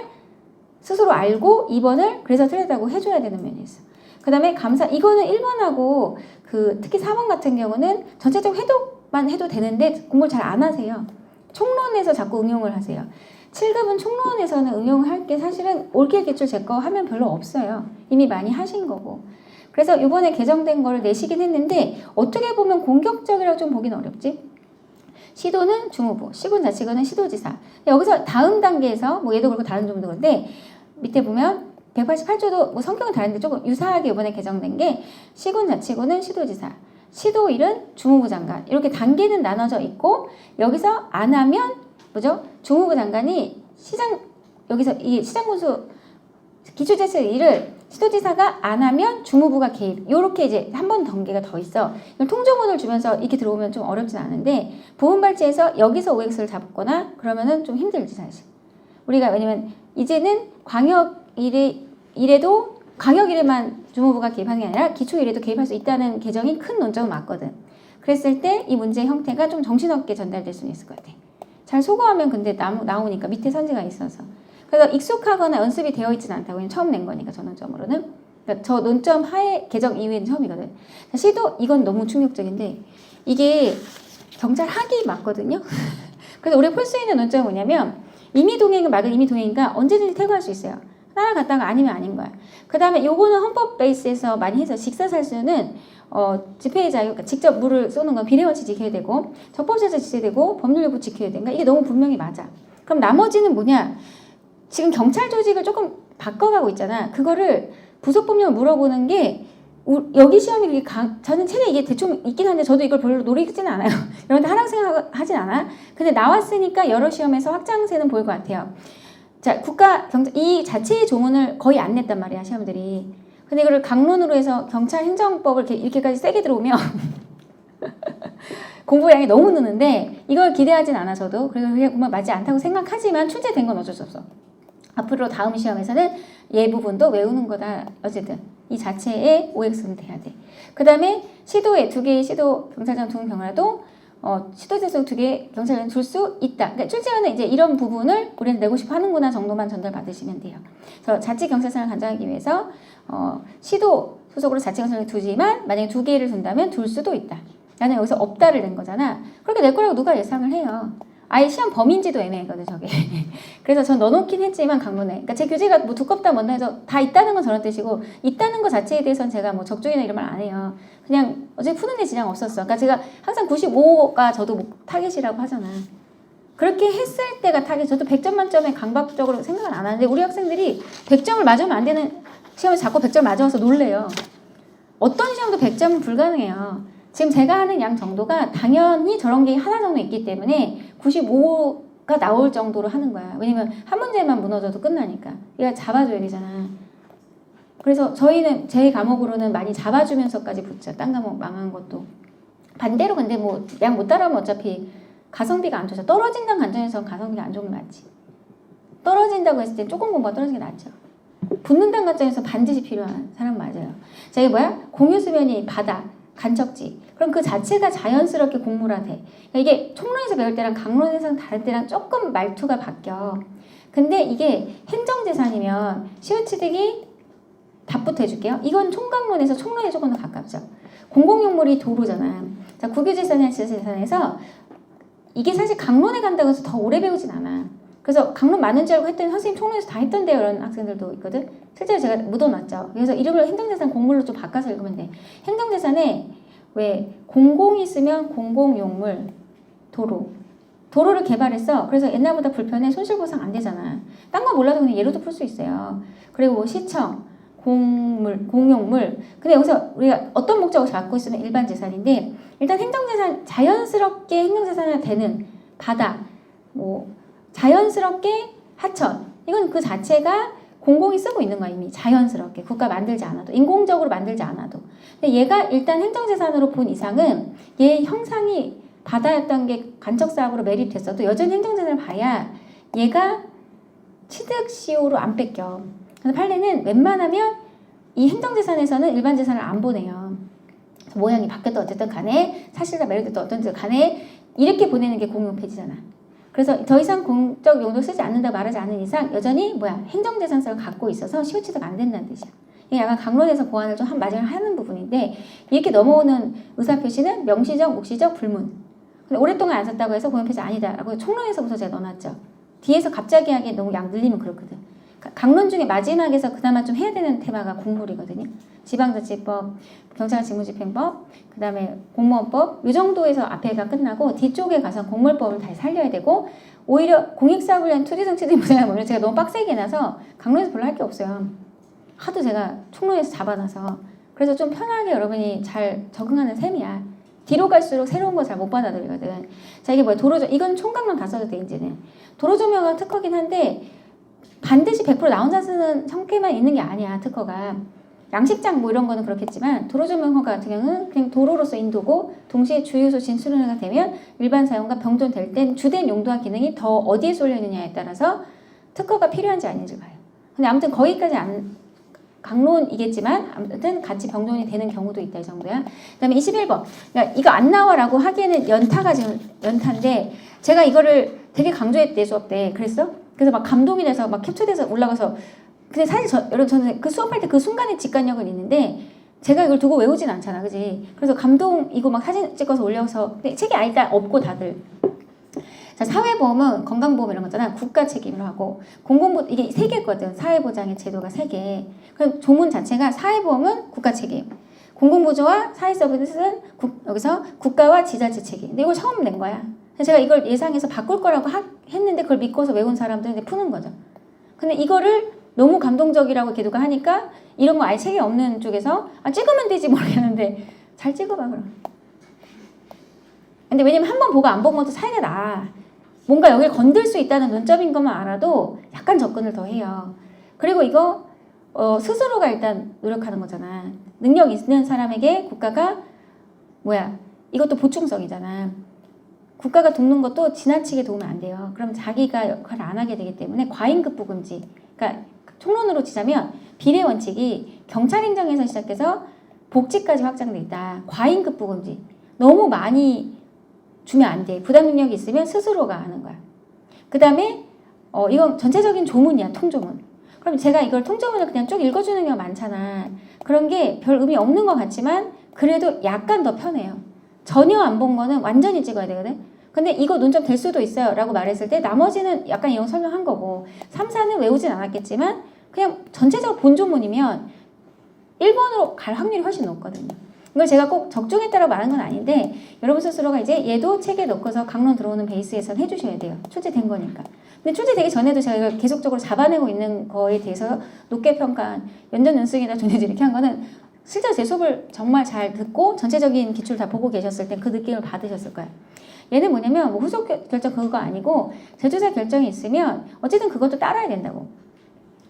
스스로 알고 2번을 그래서 틀렸다고 해줘야 되는 면이 있어. 그 다음에 감사 이거는 1번하고 그 특히 4번 같은 경우는 전체적 해독만 해도 되는데 공부를 잘 안 하세요. 총론에서 자꾸 응용을 하세요. 7급은 총론에서는 응용을 할 게 사실은 올길 기출 제 거 하면 별로 없어요. 이미 많이 하신 거고. 그래서 이번에 개정된 걸 내시긴 했는데 어떻게 보면 공격적이라고 좀 보긴 어렵지. 시도는 주무부, 시군자치구는 시도지사. 여기서 다음 단계에서 뭐 얘도 그렇고 다른 점도 그런데 밑에 보면 188조도 뭐 성격은 다른데 조금 유사하게 이번에 개정된 게 시군자치구는 시도지사, 시도일은 주무부 장관 이렇게 단계는 나눠져 있고 여기서 안 하면 뭐죠? 주무부 장관이 여기서 이 시장군수 기초지자체 일을 시도지사가 안 하면 주무부가 개입. 요렇게 이제 한 번 단계가 더 있어. 통조문을 주면서 이렇게 들어오면 좀 어렵진 않은데 부분발제에서 여기서 OX를 잡거나 그러면은 좀 힘들지 사실. 우리가 왜냐면 이제는 광역 일에도 광역 일에만 주무부가 개입하는 게 아니라 기초 일에도 개입할 수 있다는 개정이 큰 논점은 맞거든. 그랬을 때 이 문제의 형태가 좀 정신없게 전달될 수는 있을 것 같아. 잘 소거하면 근데 나오니까 밑에 선지가 있어서. 그래서 익숙하거나 연습이 되어 있지는 않다고 처음 낸 거니까 저 논점으로는. 그러니까 저 논점 하에 개정 이후에는 처음이거든. 시도 이건 너무 충격적인데 이게 경찰 학위 맞거든요. 그래서 우리가 풀 수 있는 논점은 뭐냐면 임의 동행은 맑은 임의 동행이니까 언제든지 퇴거할 수 있어요. 따라갔다가 아니면 아닌 거야. 그 다음에 요거는 헌법 베이스에서 많이 해서 직사살수는 집회의 자유, 그러니까 직접 물을 쏘는 건 비례원칙 지켜야 되고 적법자재 지켜야 되고 법률요구 지켜야 되니까 이게 너무 분명히 맞아. 그럼 나머지는 뭐냐? 지금 경찰 조직을 조금 바꿔가고 있잖아. 그거를 부속법령을 물어보는 게 여기 시험이 저는 책에 이게 대충 있긴 한데 저도 이걸 별로 노리지는 않아요. 여러분들 하라고 생각하진 않아. 근데 나왔으니까 여러 시험에서 확장세는 보일 것 같아요. 자, 이 자체의 조문을 거의 안 냈단 말이야, 시험들이. 근데 이거를 강론으로 해서 경찰 행정법을 이렇게까지 세게 들어오면 공부량이 너무 느는데 이걸 기대하진 않아, 저도. 그래서 그게 정말 맞지 않다고 생각하지만 출제된 건 어쩔 수 없어. 앞으로 다음 시험에서는 얘 부분도 외우는 거다. 어쨌든 이 자체의 OX는 돼야 돼. 그 다음에 시도에 2개의 시도 경찰청 두 경우라도 시도지에서 2개 경찰관 줄 수 있다. 그러니까 출제원은 이제 이런 부분을 우리는 내고 싶어 하는구나 정도만 전달 받으시면 돼요. 그래서 자치경찰청을 간장하기 위해서 시도 소속으로 자치경찰청을 두지만 만약에 2개를 둔다면 둘 수도 있다. 나는 여기서 없다를 낸 거잖아. 그렇게 낼 거라고 누가 예상을 해요. 아예 시험 범위인지도 애매했거든 저게. 그래서 전 넣어놓긴 했지만 강론에. 그러니까 제 교재가 뭐 두껍다 뭐다 해서 다 있다는 건 저런 뜻이고 있다는 것 자체에 대해서는 제가 뭐 적중이나 이런 말 안 해요. 그냥 어차피 푸는데 지장 없었어. 그러니까 제가 항상 95가 저도 뭐 타겟이라고 하잖아. 그렇게 했을 때가 타겟. 저도 100점 만점에 강박적으로 생각은 안 하는데 우리 학생들이 100점을 맞으면 안 되는 시험에서 자꾸 100점 맞아서 놀래요. 어떤 시험도 100점은 불가능해요. 지금 제가 하는 양 정도가 당연히 저런 게 하나 정도 있기 때문에 95가 나올 정도로 하는 거야. 왜냐면 한 문제만 무너져도 끝나니까. 얘가 잡아줘야 되잖아. 그래서 저희는 제 과목으로는 많이 잡아주면서까지 붙죠. 딴 과목 망한 것도. 반대로 근데 뭐 양 못 따라오면 어차피 가성비가 안 좋죠. 떨어진다는 관점에서는 가성비가 안 좋은 게 맞지. 떨어진다고 했을 때 조금 공부가 떨어지는 게 낫죠. 붙는다는 관점에서 반드시 필요한 사람 맞아요. 자, 이게 뭐야? 공유수면이 바다, 간척지. 그럼 그 자체가 자연스럽게 공물화돼. 그러니까 이게 총론에서 배울 때랑 강론에서 다른 때랑 조금 말투가 바뀌어. 근데 이게 행정재산이면 시우치득이 답부터 해줄게요. 이건 총강론에서 총론에 조금 더 가깝죠. 공공용물이 도로잖아. 자, 국유재산이나 지자재산에서 이게 사실 강론에 간다고 해서 더 오래 배우진 않아. 그래서 강론 많은 줄 알고 했더니 선생님 총론에서 다 했던데요 이런 학생들도 있거든. 실제로 제가 묻어놨죠. 그래서 이름을 행정재산 공물로 좀 바꿔서 읽으면 돼. 행정재산에 왜 공공이 있으면 공공용물, 도로를 개발했어. 그래서 옛날보다 불편해. 손실보상 안 되잖아. 딴 거 몰라도 그냥 예로도 풀 수 있어요. 그리고 뭐 시청, 공물, 공용물. 근데 여기서 우리가 어떤 목적을 잡고 있으면 일반 재산인데 일단 행정재산 자연스럽게 행정재산이 되는 바다, 뭐 자연스럽게 하천. 이건 그 자체가 공공이 쓰고 있는 거야 이미 자연스럽게 국가 만들지 않아도 인공적으로 만들지 않아도. 근데 얘가 일단 행정재산으로 본 이상은 얘 형상이 바다였던 게 간척사업으로 매립됐어도 여전히 행정재산을 봐야 얘가 취득시효로 안 뺏겨. 그래서 판례는 웬만하면 이 행정재산에서는 일반 재산을 안 보내요. 모양이 바뀌었든 어쨌든 간에 사실과 매립됐든 어떤지 간에 이렇게 보내는 게 공용폐지잖아. 그래서 더 이상 공적 용도 쓰지 않는다 말하지 않는 이상 여전히 뭐야 행정재산성을 갖고 있어서 시효취득 안 된다는 뜻이야. 이게 약간 강론에서 보완을 좀 마지막에 하는 부분인데 이렇게 넘어오는 의사표시는 명시적, 묵시적, 불문. 근데 오랫동안 안 썼다고 해서 공용폐지 아니다라고 총론에서부터 제가 넣어놨죠. 뒤에서 갑자기 하기에 너무 양 늘리면 그렇거든. 강론 중에 마지막에서 그나마 좀 해야 되는 테마가 공물이거든요. 지방자치법, 경찰직무집행법, 그 다음에 공무원법 이 정도에서 앞에가 끝나고 뒤쪽에 가서 공물법을 다시 살려야 되고 오히려 공익사업 관련 투지정치들이 보잖아요. 오늘 제가 너무 빡세게 해놔서 강론에서 별로 할 게 없어요. 하도 제가 총론에서 잡아놔서 그래서 좀 편하게 여러분이 잘 적응하는 셈이야. 뒤로 갈수록 새로운 거 잘 못 받아들이거든. 자, 이게 뭐야? 도로조 이건 총각론 다 써도 돼 이제는. 도로조명은 특허긴 한데 반드시 100% 나 혼자 쓰는 형태만 있는 게 아니야. 특허가. 양식장 뭐 이런 거는 그렇겠지만 도로조명허가 같은 경우는 그냥 도로로서 인도고 동시에 주유소 진수령가 되면 일반 사용과 병존될 땐 주된 용도와 기능이 더 어디에 쏠려 있느냐에 따라서 특허가 필요한지 아닌지 봐요. 근데 아무튼 거기까지 안 강론이겠지만 아무튼 같이 병존이 되는 경우도 있다 이 정도야. 그 다음에 21번. 그러니까 이거 안 나와라고 하기에는 연타가 지금 연타인데 제가 이거를 되게 강조했대 수업 때. 그랬어? 그래서 막 감동이 돼서 막 캡처돼서 올라가서 근데 사실 여러분 저는 그 수업할 때 그 순간의 직관력은 있는데 제가 이걸 두고 외우진 않잖아. 그지? 그래서 감동이고 막 사진 찍어서 올려서 근데 책이 아니다 없고 다들 자, 사회보험은 건강보험 이런 거잖아. 국가 책임으로 하고 공공보험 이게 세 개거든. 사회보장의 제도가 세 개. 그럼 조문 자체가 사회보험은 국가 책임, 공공보조와 사회서비스는 여기서 국가와 지자체 책임. 근데 이걸 처음 낸 거야. 그래서 제가 이걸 예상해서 바꿀 거라고 했는데 그걸 믿고서 외운 사람들은 이제 푸는 거죠. 근데 이거를 너무 감동적이라고 걔도가 하니까 이런 거 아예 책이 없는 쪽에서 찍으면 되지 모르겠는데 잘 찍어봐 그럼. 근데 왜냐면 한 번 보고 안 본 것도 차이가 나. 뭔가 여기를 건들 수 있다는 논점인 것만 알아도 약간 접근을 더 해요. 그리고 이거 스스로가 일단 노력하는 거잖아. 능력 있는 사람에게 국가가 뭐야 이것도 보충성이잖아. 국가가 돕는 것도 지나치게 도우면 안 돼요. 그럼 자기가 역할을 안 하게 되기 때문에 과잉급부금지. 그러니까 총론으로 치자면 비례 원칙이 경찰행정에서 시작해서 복지까지 확장돼 있다. 과잉급부금지. 너무 많이 주면 안 돼. 부담 능력이 있으면 스스로가 하는 거야. 그 다음에 이건 전체적인 조문이야. 통조문. 그럼 제가 이걸 통조문을 그냥 쭉 읽어주는 경우가 많잖아. 그런 게 별 의미 없는 것 같지만 그래도 약간 더 편해요. 전혀 안 본 거는 완전히 찍어야 되거든. 근데 이거 논점 될 수도 있어요 라고 말했을 때 나머지는 약간 이런 설명한 거고 3, 4는 외우진 않았겠지만 그냥 전체적으로 본조문이면 1번으로 갈 확률이 훨씬 높거든요. 이걸 제가 꼭 적중했다라고 말한 건 아닌데 여러분 스스로가 이제 얘도 책에 넣고서 강론 들어오는 베이스에선 해주셔야 돼요. 출제된 거니까. 근데 출제되기 전에도 제가 이걸 계속적으로 잡아내고 있는 거에 대해서 높게 평가한 연전연승이나 존재지 이렇게 한 거는 실제로 제 수업을 정말 잘 듣고 전체적인 기출을 다 보고 계셨을 때 그 느낌을 받으셨을 거예요. 얘는 뭐냐면 뭐 후속 결정 그거 아니고 제조사 결정이 있으면 어쨌든 그것도 따라야 된다고.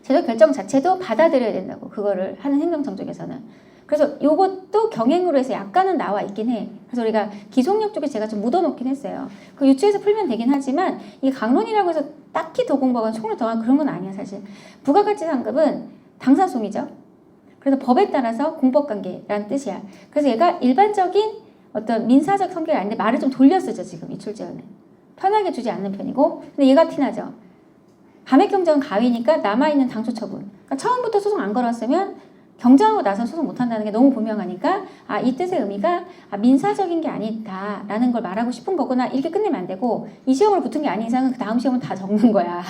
제조 결정 자체도 받아들여야 된다고. 그거를 하는 행정정적에서는. 그래서 요것도 경행으로 해서 약간은 나와 있긴 해. 그래서 우리가 기속력 쪽에 제가 좀 묻어놓긴 했어요. 그 유추해서 풀면 되긴 하지만 이게 강론이라고 해서 딱히 더 공부하거나 총을 더하거나 그런 건 아니야 사실. 부가가치상급은 당사송이죠. 그래서 법에 따라서 공법관계라는 뜻이야. 그래서 얘가 일반적인 어떤 민사적 성격이 아닌데 말을 좀 돌려 쓰죠 지금 이 출제원은. 편하게 주지 않는 편이고 근데 얘가 티나죠. 감액경정은 가위니까 남아있는 당초처분. 그러니까 처음부터 소송 안 걸었으면 경정하고 나서 소송 못한다는 게 너무 분명하니까 아, 이 뜻의 의미가 민사적인 게 아니다라는 걸 말하고 싶은 거구나 이렇게 끝내면 안 되고 이 시험을 붙은 게 아닌 이상은 그 다음 시험은 다 적는 거야.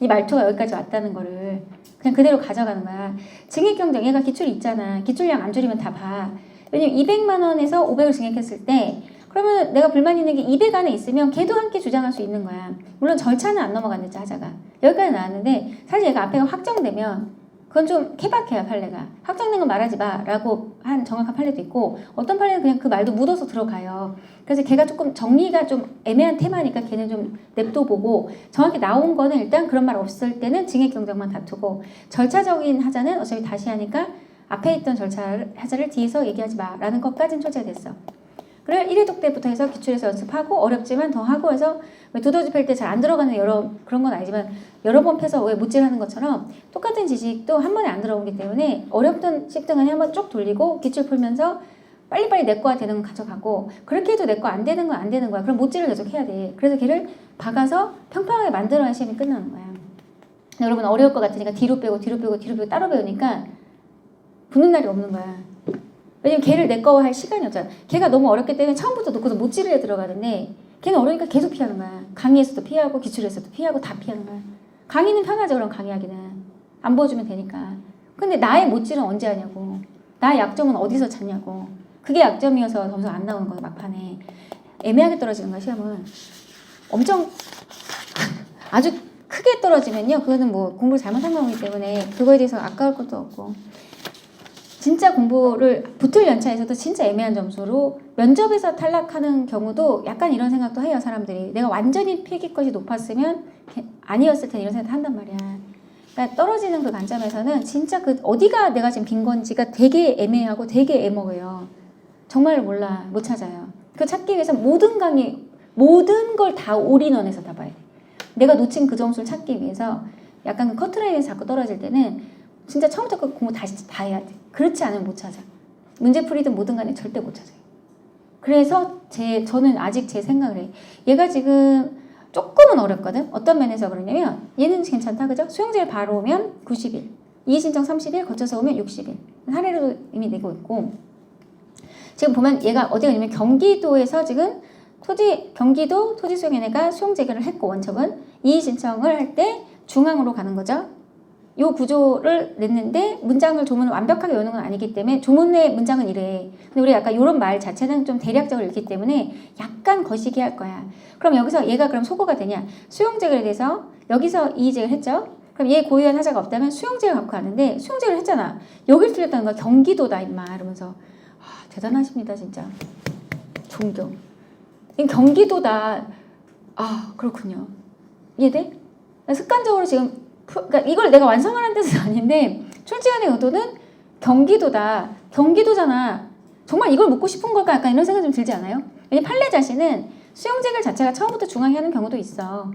이 말투가 여기까지 왔다는 거를 그냥 그대로 가져가는 거야. 증액경정 얘가 기출이 있잖아. 기출량 안 줄이면 다 봐. 왜냐면 200만 원에서 500을 증액했을 때 그러면 내가 불만 있는 게 200 안에 있으면 걔도 함께 주장할 수 있는 거야. 물론 절차는 안 넘어갔는지 하자가. 여기까지 나왔는데 사실 얘가 앞에가 확정되면 그건 좀 케바케야 판례가. 확정된 건 말하지 마 라고 한 정확한 판례도 있고 어떤 판례는 그냥 그 말도 묻어서 들어가요. 그래서 걔가 조금 정리가 좀 애매한 테마니까 걔는 좀 냅둬보고 정확히 나온 거는 일단 그런 말 없을 때는 증액경정만 다투고 절차적인 하자는 어차피 다시 하니까 앞에 있던 하자를 뒤에서 얘기하지 마 라는 것까지는 초제가 됐어. 그래 1회독 때부터 해서 기출에서 연습하고 어렵지만 더 하고 해서 왜 두더지 팰 때 잘 안 들어가는 그런 건 아니지만 여러 번 패서 왜 못질하는 것처럼 똑같은 지식도 한 번에 안 들어오기 때문에 어렵던 쉽등은 한번 쭉 돌리고 기출 풀면서 빨리빨리 내 거가 되는 건 가져가고 그렇게 해도 내 거 안 되는 건 안 되는 거야. 그럼 못질을 계속 해야 돼. 그래서 걔를 박아서 평평하게 만들어야 시험이 끝나는 거야. 여러분 어려울 것 같으니까 뒤로 빼고 따로 배우니까 붙는 날이 없는 거야. 왜냐면 걔를 내 거 할 시간이 없잖아. 걔가 너무 어렵기 때문에 처음부터 놓고서 못지르에 들어가는데 걔는 어려우니까 계속 피하는 거야. 강의에서도 피하고 기출에서도 피하고 다 피하는 거야. 강의는 편하죠. 그럼 강의하기는. 안 보여주면 되니까. 근데 나의 못질은 언제 하냐고. 나의 약점은 어디서 찾냐고. 그게 약점이어서 점수가 안 나오는 거야 막판에. 애매하게 떨어지는 거야 시험은. 엄청 아주 크게 떨어지면요. 그거는 뭐 공부를 잘못한 거기 때문에 그거에 대해서 아까울 것도 없고. 진짜 공부를 붙을 연차에서도 진짜 애매한 점수로 면접에서 탈락하는 경우도 약간 이런 생각도 해요 사람들이. 내가 완전히 필기컷이 높았으면 아니었을 텐데 이런 생각 한단 말이야. 그러니까 떨어지는 그 관점에서는 진짜 그 어디가 내가 지금 빈 건지가 되게 애매하고 되게 애먹어요. 정말 몰라. 못 찾아요. 그 찾기 위해서 모든 걸 다 올인원해서 다 봐야 돼. 내가 놓친 그 점수를 찾기 위해서 약간 그 커트라인에서 자꾸 떨어질 때는 진짜 처음부터 그 공부 다시 다 해야 돼. 그렇지 않으면 못 찾아. 문제풀이든 뭐든 간에 절대 못 찾아요. 그래서 저는 아직 제 생각을 해. 얘가 지금 조금은 어렵거든. 어떤 면에서 그러냐면 얘는 괜찮다 그죠? 수용제를 바로 오면 90일, 이의신청 30일, 거쳐서 오면 60일. 사례로 이미 내고 있고 지금 보면 얘가 어디가 있냐면 경기도에서 지금 경기도 토지수용위원회가 수용제기를 했고 원청은 이의신청을 할 때 중앙으로 가는 거죠. 요 구조를 냈는데 문장을 조문을 완벽하게 외우는 건 아니기 때문에 조문의 문장은 이래. 근데 우리 약간 이런 말 자체는 좀 대략적으로 읽기 때문에 약간 거시기 할 거야. 그럼 여기서 얘가 그럼 소거가 되냐? 수용제기를 돼서 여기서 이의제기를 했죠. 그럼 얘 고유한 하자가 없다면 수용제기를 갖고 가는데 수용제기를 했잖아. 여기를 틀렸다는 거야. 경기도다 임마 이러면서 대단하십니다 진짜. 존경. 경기도다. 그렇군요. 이해돼? 습관적으로 지금 그러니까 이걸 내가 완성하라는 뜻은 아닌데 출제원의 의도는 경기도다. 경기도잖아. 정말 이걸 묻고 싶은 걸까? 약간 이런 생각이 좀 들지 않아요? 왜냐면 판례 자신은 수용제기를 자체가 처음부터 중앙에 하는 경우도 있어.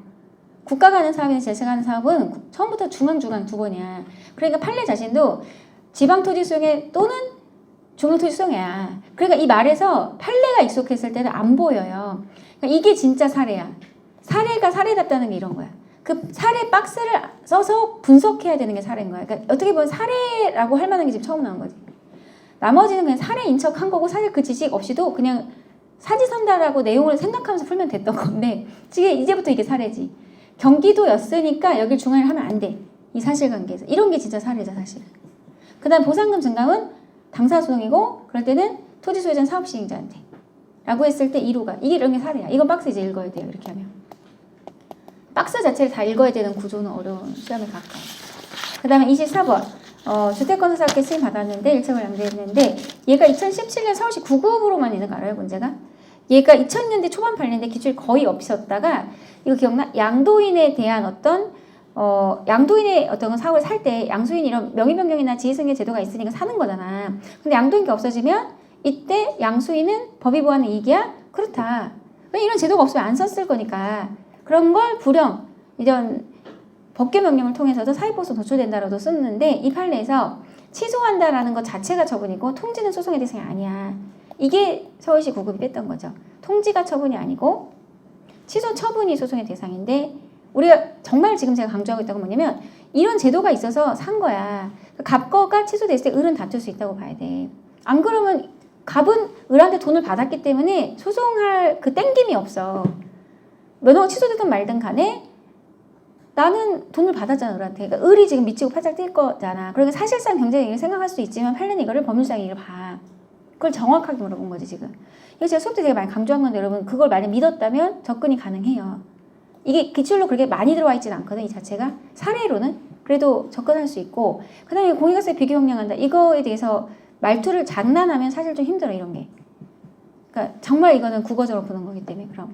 국가가 하는 사업이나 제세가 하는 사업은 처음부터 중앙 두 번이야. 그러니까 판례 자신도 지방토지 수용회 또는 중앙토지 수용회야. 그러니까 이 말에서 판례가 익숙했을 때는 안 보여요. 그러니까 이게 진짜 사례야. 사례가 사례답다는 게 이런 거야. 그 사례 박스를 써서 분석해야 되는 게 사례인 거야. 그러니까 어떻게 보면 사례라고 할 만한 게 지금 처음 나온 거지. 나머지는 그냥 사례 인척한 거고 사실 그 지식 없이도 그냥 사지선다라고 내용을 생각하면서 풀면 됐던 건데 지금 이제부터 이게 사례지. 경기도였으니까 여길 중앙을 하면 안 돼. 이 사실관계에서. 이런 게 진짜 사례죠, 사실. 그 다음 보상금 증감은 당사소송이고 그럴 때는 토지 소유자는 사업시행자한테 라고 했을 때 1호가 이게 이런 게 사례야. 이건 박스 이제 읽어야 돼요. 이렇게 하면. 박스 자체를 다 읽어야 되는 구조는 어려운 시험에 가까워. 그 다음에 24번. 주택건설사업계 승인 받았는데 일체가 양도했는데 얘가 2017년 서울시 9급으로만 있는 거 알아요, 문제가? 얘가 2000년대 초반 발령인데 기출이 거의 없었다가 이거 기억나? 양도인에 대한 양도인의 어떤 사업을 살 때 양수인 이런 명의변경이나 지위승계 제도가 있으니까 사는 거잖아. 근데 양도인이 없어지면 이때 양수인은 법이 보호하는 이익이야? 그렇다. 왜 이런 제도가 없으면 안 썼을 거니까. 그런 걸 불용, 이런 법규 명령을 통해서도 사익보수 도출된다라고 썼는데 이 판례에서 취소한다라는 것 자체가 처분이고 통지는 소송의 대상이 아니야. 이게 서울시 9급이 뺐던 거죠. 통지가 처분이 아니고 취소 처분이 소송의 대상인데 우리가 정말 지금 제가 강조하고 있다고 뭐냐면 이런 제도가 있어서 산 거야. 갑거가 취소됐을 때 을은 다툴 수 있다고 봐야 돼. 안 그러면 갑은 을한테 돈을 받았기 때문에 소송할 그 땡김이 없어. 면허가 취소되든 말든 간에 나는 돈을 받았잖아, 을한테. 그러니까 을이 지금 미치고 팔짝 뛸 거잖아. 그러니까 사실상 경제이익을 생각할 수 있지만 판례는 이거를 법률상 이익을 봐. 그걸 정확하게 물어본 거지, 지금. 이거 제가 수업 때 되게 많이 강조한 건데 여러분 그걸 만약 믿었다면 접근이 가능해요. 이게 기출로 그렇게 많이 들어와 있지는 않거든, 이 자체가. 사례로는. 그래도 접근할 수 있고. 그 다음에 공인가세 비교 형량한다. 이거에 대해서 말투를 장난하면 사실 좀 힘들어, 이런 게. 그러니까 정말 이거는 국어적으로 보는 거기 때문에, 그럼.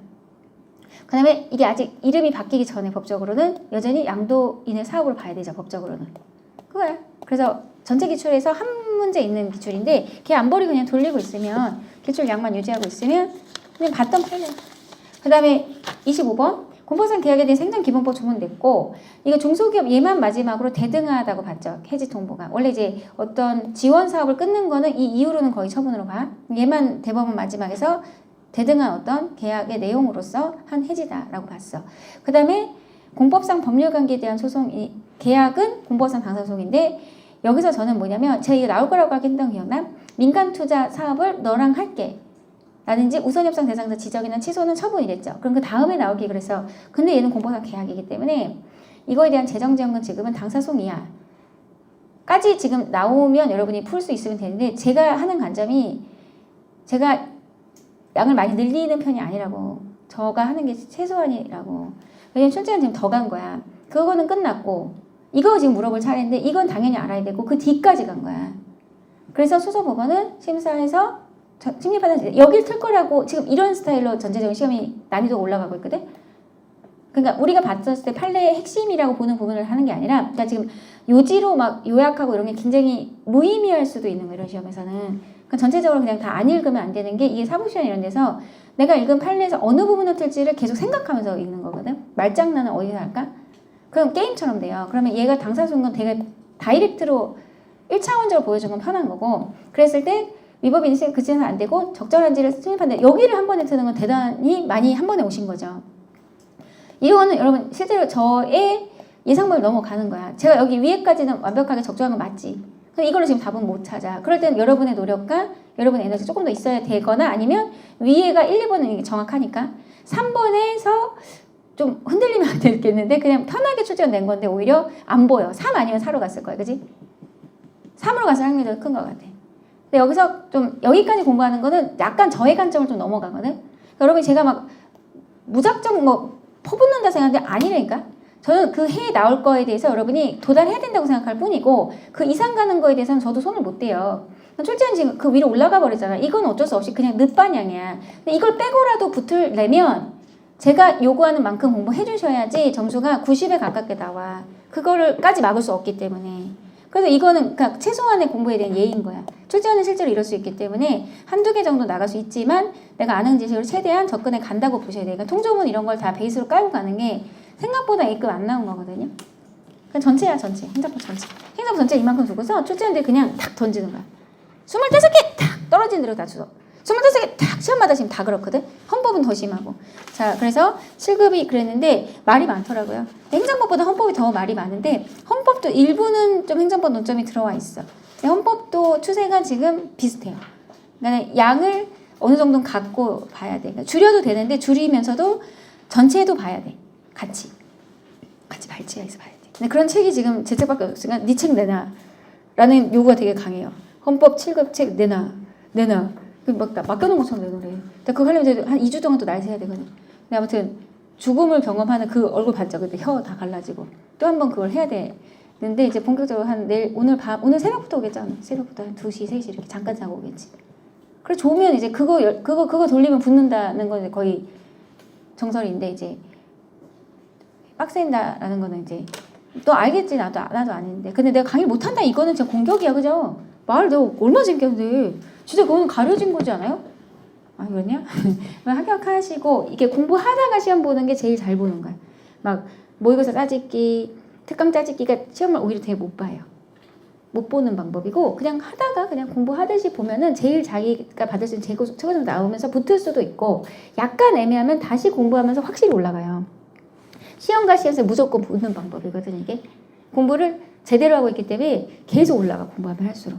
그 다음에 이게 아직 이름이 바뀌기 전에 법적으로는 여전히 양도인의 사업으로 봐야 되죠, 법적으로는. 그거야. 그래서 전체 기출에서 한 문제 있는 기출인데 걔 안 버리고 그냥 돌리고 있으면 기출 양만 유지하고 있으면 그냥 봤던 판례. 그 다음에 25번 공법상 계약에 대해서 행정기본법 조문됐고 이거 중소기업 얘만 마지막으로 대등하다고 봤죠. 해지 통보가. 원래 이제 어떤 지원 사업을 끊는 거는 이 이후로는 거의 처분으로 봐. 얘만 대법원 마지막에서 대등한 어떤 계약의 내용으로서 한 해지다라고 봤어. 그 다음에 공법상 법률관계에 대한 소송, 계약은 공법상 당사소송인데 여기서 저는 뭐냐면 제가 이거 나올 거라고 하긴 했던 기억나? 민간투자 사업을 너랑 할게. 라든지 우선협상 대상자 지적이나 취소는 처분이 됐죠. 그럼 그 다음에 나오기 그래서 근데 얘는 공법상 계약이기 때문에 이거에 대한 재정지원금 지급은 당사소송이야. 까지 지금 나오면 여러분이 풀 수 있으면 되는데 제가 하는 관점이 제가 양을 많이 늘리는 편이 아니라고. 저가 하는 게 최소한이라고. 왜냐면 춘재는 지금 더 간 거야. 그거는 끝났고 이거 지금 물어볼 차례인데 이건 당연히 알아야 되고 그 뒤까지 간 거야. 그래서 소소법원은 심사해서 심리판단 여길 틀 거라고 지금 이런 스타일로 전체적인 시험이 난이도가 올라가고 있거든. 그러니까 우리가 봤었을 때 판례의 핵심이라고 보는 부분을 하는 게 아니라 그러니까 지금 요지로 막 요약하고 이런 게 굉장히 무의미할 수도 있는 거 이런 시험에서는. 그러니까 전체적으로 그냥 다 안 읽으면 안 되는 게 이게 사법시험 이런 데서 내가 읽은 판례에서 어느 부분을 틀지를 계속 생각하면서 읽는 거거든. 말장난은 어디서 할까? 그럼 게임처럼 돼요. 그러면 얘가 당사소인 건 되게 다이렉트로 1차원적으로 보여준 건 편한 거고 그랬을 때 위법인지 그치는 안 되고 적절한지를 승인판단 여기를 한 번에 트는 건 대단히 많이 한 번에 오신 거죠. 이거는 여러분 실제로 저의 예상범위 넘어가는 거야. 제가 여기 위에까지는 완벽하게 적정한 건 맞지. 근데 이걸로 지금 답은 못 찾아. 그럴 때는 여러분의 노력과 여러분의 에너지 조금 더 있어야 되거나 아니면 위에가 1, 2번은 정확하니까 3번에서 좀 흔들리면 안 되겠는데 그냥 편하게 출제가 된 건데 오히려 안 보여. 3 아니면 4로 갔을 거야. 그지? 3으로 갔을 확률이 더 큰 것 같아. 근데 여기서 좀 여기까지 공부하는 거는 약간 저의 관점을 좀 넘어가거든. 그러니까 여러분이 제가 막 무작정 뭐 퍼붓는다 생각하는데 아니라니까. 저는 그 해에 나올 거에 대해서 여러분이 도달해야 된다고 생각할 뿐이고 그 이상 가는 거에 대해서는 저도 손을 못 대요. 출제는 지금 그 위로 올라가 버리잖아. 이건 어쩔 수 없이 그냥 늦반향이야. 근데 이걸 빼고라도 붙으려면 제가 요구하는 만큼 공부해 주셔야지 점수가 90에 가깝게 나와. 그거를까지 막을 수 없기 때문에. 그래서 이거는 그러니까 최소한의 공부에 대한 예인 거야. 출제는 실제로 이럴 수 있기 때문에 한두 개 정도 나갈 수 있지만 내가 아는 지식으로 최대한 접근해 간다고 보셔야 돼요. 그러니까 통조문 이런 걸 다 베이스로 깔고 가는 게 생각보다 A급 안 나온 거거든요. 그냥 전체야, 전체. 행정법 전체. 행정법 전체 이만큼 두고서 출제하는데 그냥 탁 던지는 거야. 25개 탁 떨어진 대로 다 주소. 25개 탁 시험마다 지금 다 그렇거든. 헌법은 더 심하고. 자, 그래서 7급이 그랬는데 말이 많더라고요. 행정법보다 헌법이 더 말이 많은데 헌법도 일부는 좀 행정법 논점이 들어와 있어. 헌법도 추세가 지금 비슷해요. 그러니까 양을 어느 정도는 갖고 봐야 돼. 그러니까 줄여도 되는데 줄이면서도 전체도 봐야 돼. 같이 발치가 있어 봐야 돼. 근데 그런 책이 지금 제 책밖에 없으니까 네 책 내놔 라는 요구가 되게 강해요. 헌법 7급 책 내놔. 막 맡겨놓은 것처럼 내놓으래. 그거 하려면 이제 한 2주 동안 또 날 새야 되거든. 근데 아무튼 죽음을 경험하는 그 얼굴 봤죠. 그때 혀 다 갈라지고 또 한 번 그걸 해야 되는데 이제 본격적으로 한 내일 오늘 새벽부터 오겠죠. 새벽부터 한 2시 3시 이렇게 잠깐 자고 오겠지. 그래 좋으면 이제 그거 돌리면 붙는다는 건 거의 정설인데 이제 빡센다라는 거는 이제 또 알겠지. 나도 아는데 근데 내가 강의 못한다 이거는 진짜 공격이야. 그죠? 말 내가 얼마나 재밌게 하는데 진짜 그거는 가려진 거지 않아요? 아 그렇냐? 합격하시고 이게 공부하다가 시험 보는 게 제일 잘 보는 거야. 막 모의고사 따짓기, 특강 따짓기가 시험을 오히려 되게 못 봐요. 못 보는 방법이고 그냥 하다가 그냥 공부하듯이 보면은 제일 자기가 받을 수 있는 최고점 나오면서 붙을 수도 있고 약간 애매하면 다시 공부하면서 확실히 올라가요. 시험과 시험에서 무조건 붙는 방법이거든 이게. 공부를 제대로 하고 있기 때문에 계속 올라가 공부하면 할수록.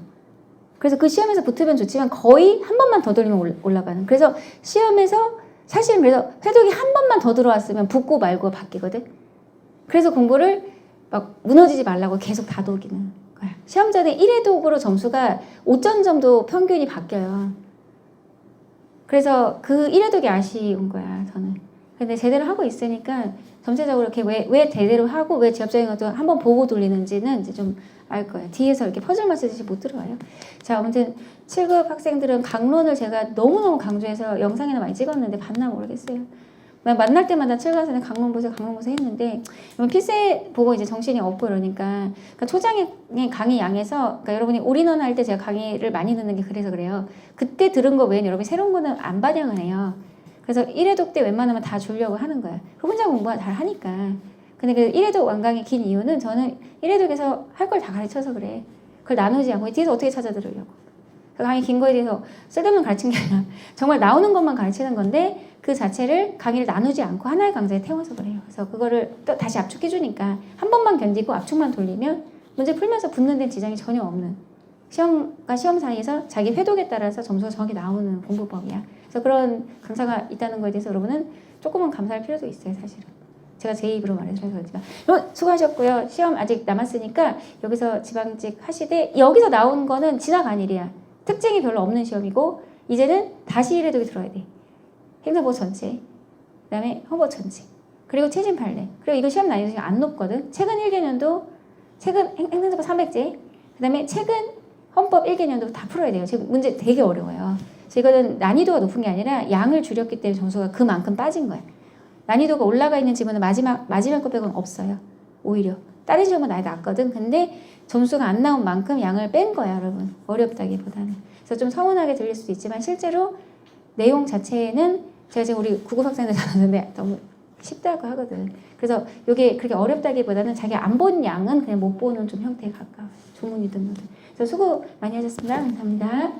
그래서 그 시험에서 붙으면 좋지만 거의 한 번만 더 돌리면 올라가는. 그래서 시험에서 사실은 그래서 회독이 한 번만 더 들어왔으면 붙고 말고 바뀌거든. 그래서 공부를 막 무너지지 말라고 계속 다독이는 거야. 시험 전에 1회독으로 점수가 5점도 평균이 바뀌어요. 그래서 그 1회독이 아쉬운 거야 저는. 근데 제대로 하고 있으니까 전체적으로 이렇게 왜 제대로 하고 왜 지압적인 것도 한번 보고 돌리는지는 이제 좀 알 거예요. 뒤에서 이렇게 퍼즐 맞추듯이 못 들어와요. 자, 아무튼 7급 학생들은 강론을 제가 너무너무 강조해서 영상에는 많이 찍었는데 봤나 모르겠어요. 만날 때마다 7급 학생들 강론 보세요 했는데 필세 보고 이제 정신이 없고 그러니까 초장의 강의 양에서 그러니까 여러분이 올인원 할 때 제가 강의를 많이 듣는 게 그래서 그래요. 그때 들은 거 외에는 여러분이 새로운 거는 안 반영을 해요. 그래서 1회독 때 웬만하면 다 주려고 하는 거야. 혼자 공부 잘 하니까. 근데 그 1회독 완강이 긴 이유는 저는 1회독에서 할 걸 다 가르쳐서 그래. 그걸 나누지 않고 뒤에서 어떻게 찾아 들으려고. 그 강의 긴 거에 대해서 쓸데없는 가르친 게 아니라 정말 나오는 것만 가르치는 건데 그 자체를 강의를 나누지 않고 하나의 강좌에 태워서 그래요. 그래서 그거를 또 다시 압축해 주니까 한 번만 견디고 압축만 돌리면 문제 풀면서 붙는 데는 지장이 전혀 없는 시험과 시험 사이에서 자기 회독에 따라서 점수가 정확히 나오는 공부법이야. 그래서 그런 강사가 있다는 거에 대해서 여러분은 조금은 감사할 필요도 있어요, 사실은. 제가 제 입으로 말해서 그렇지만. 수고하셨고요. 시험 아직 남았으니까 여기서 지방직 하시되 여기서 나온 거는 지나간 일이야. 특징이 별로 없는 시험이고 이제는 다시 1회독이 들어야 돼. 행정보 전체, 그 다음에 헌법 전체, 그리고 최신 판례. 그리고 이거 시험 난이도 안 높거든. 최근 1개년도, 최근 행정법 300제, 그 다음에 최근 헌법 1개년도 다 풀어야 돼요. 지금 문제 되게 어려워요. 그래서 이거는 난이도가 높은 게 아니라 양을 줄였기 때문에 점수가 그만큼 빠진 거야. 난이도가 올라가 있는 지문은 마지막 거 빼고는 없어요. 오히려. 다른 시험은 나이 낮거든. 근데 점수가 안 나온 만큼 양을 뺀 거야, 여러분. 어렵다기보다는. 그래서 좀 서운하게 들릴 수도 있지만 실제로 내용 자체는 제가 지금 우리 9급 학생들 다녔는데 너무 쉽다고 하거든. 그래서 이게 그렇게 어렵다기보다는 자기 안 본 양은 그냥 못 보는 좀 형태에 가까워요. 조문이든 뭐든. 그래서 수고 많이 하셨습니다. 감사합니다.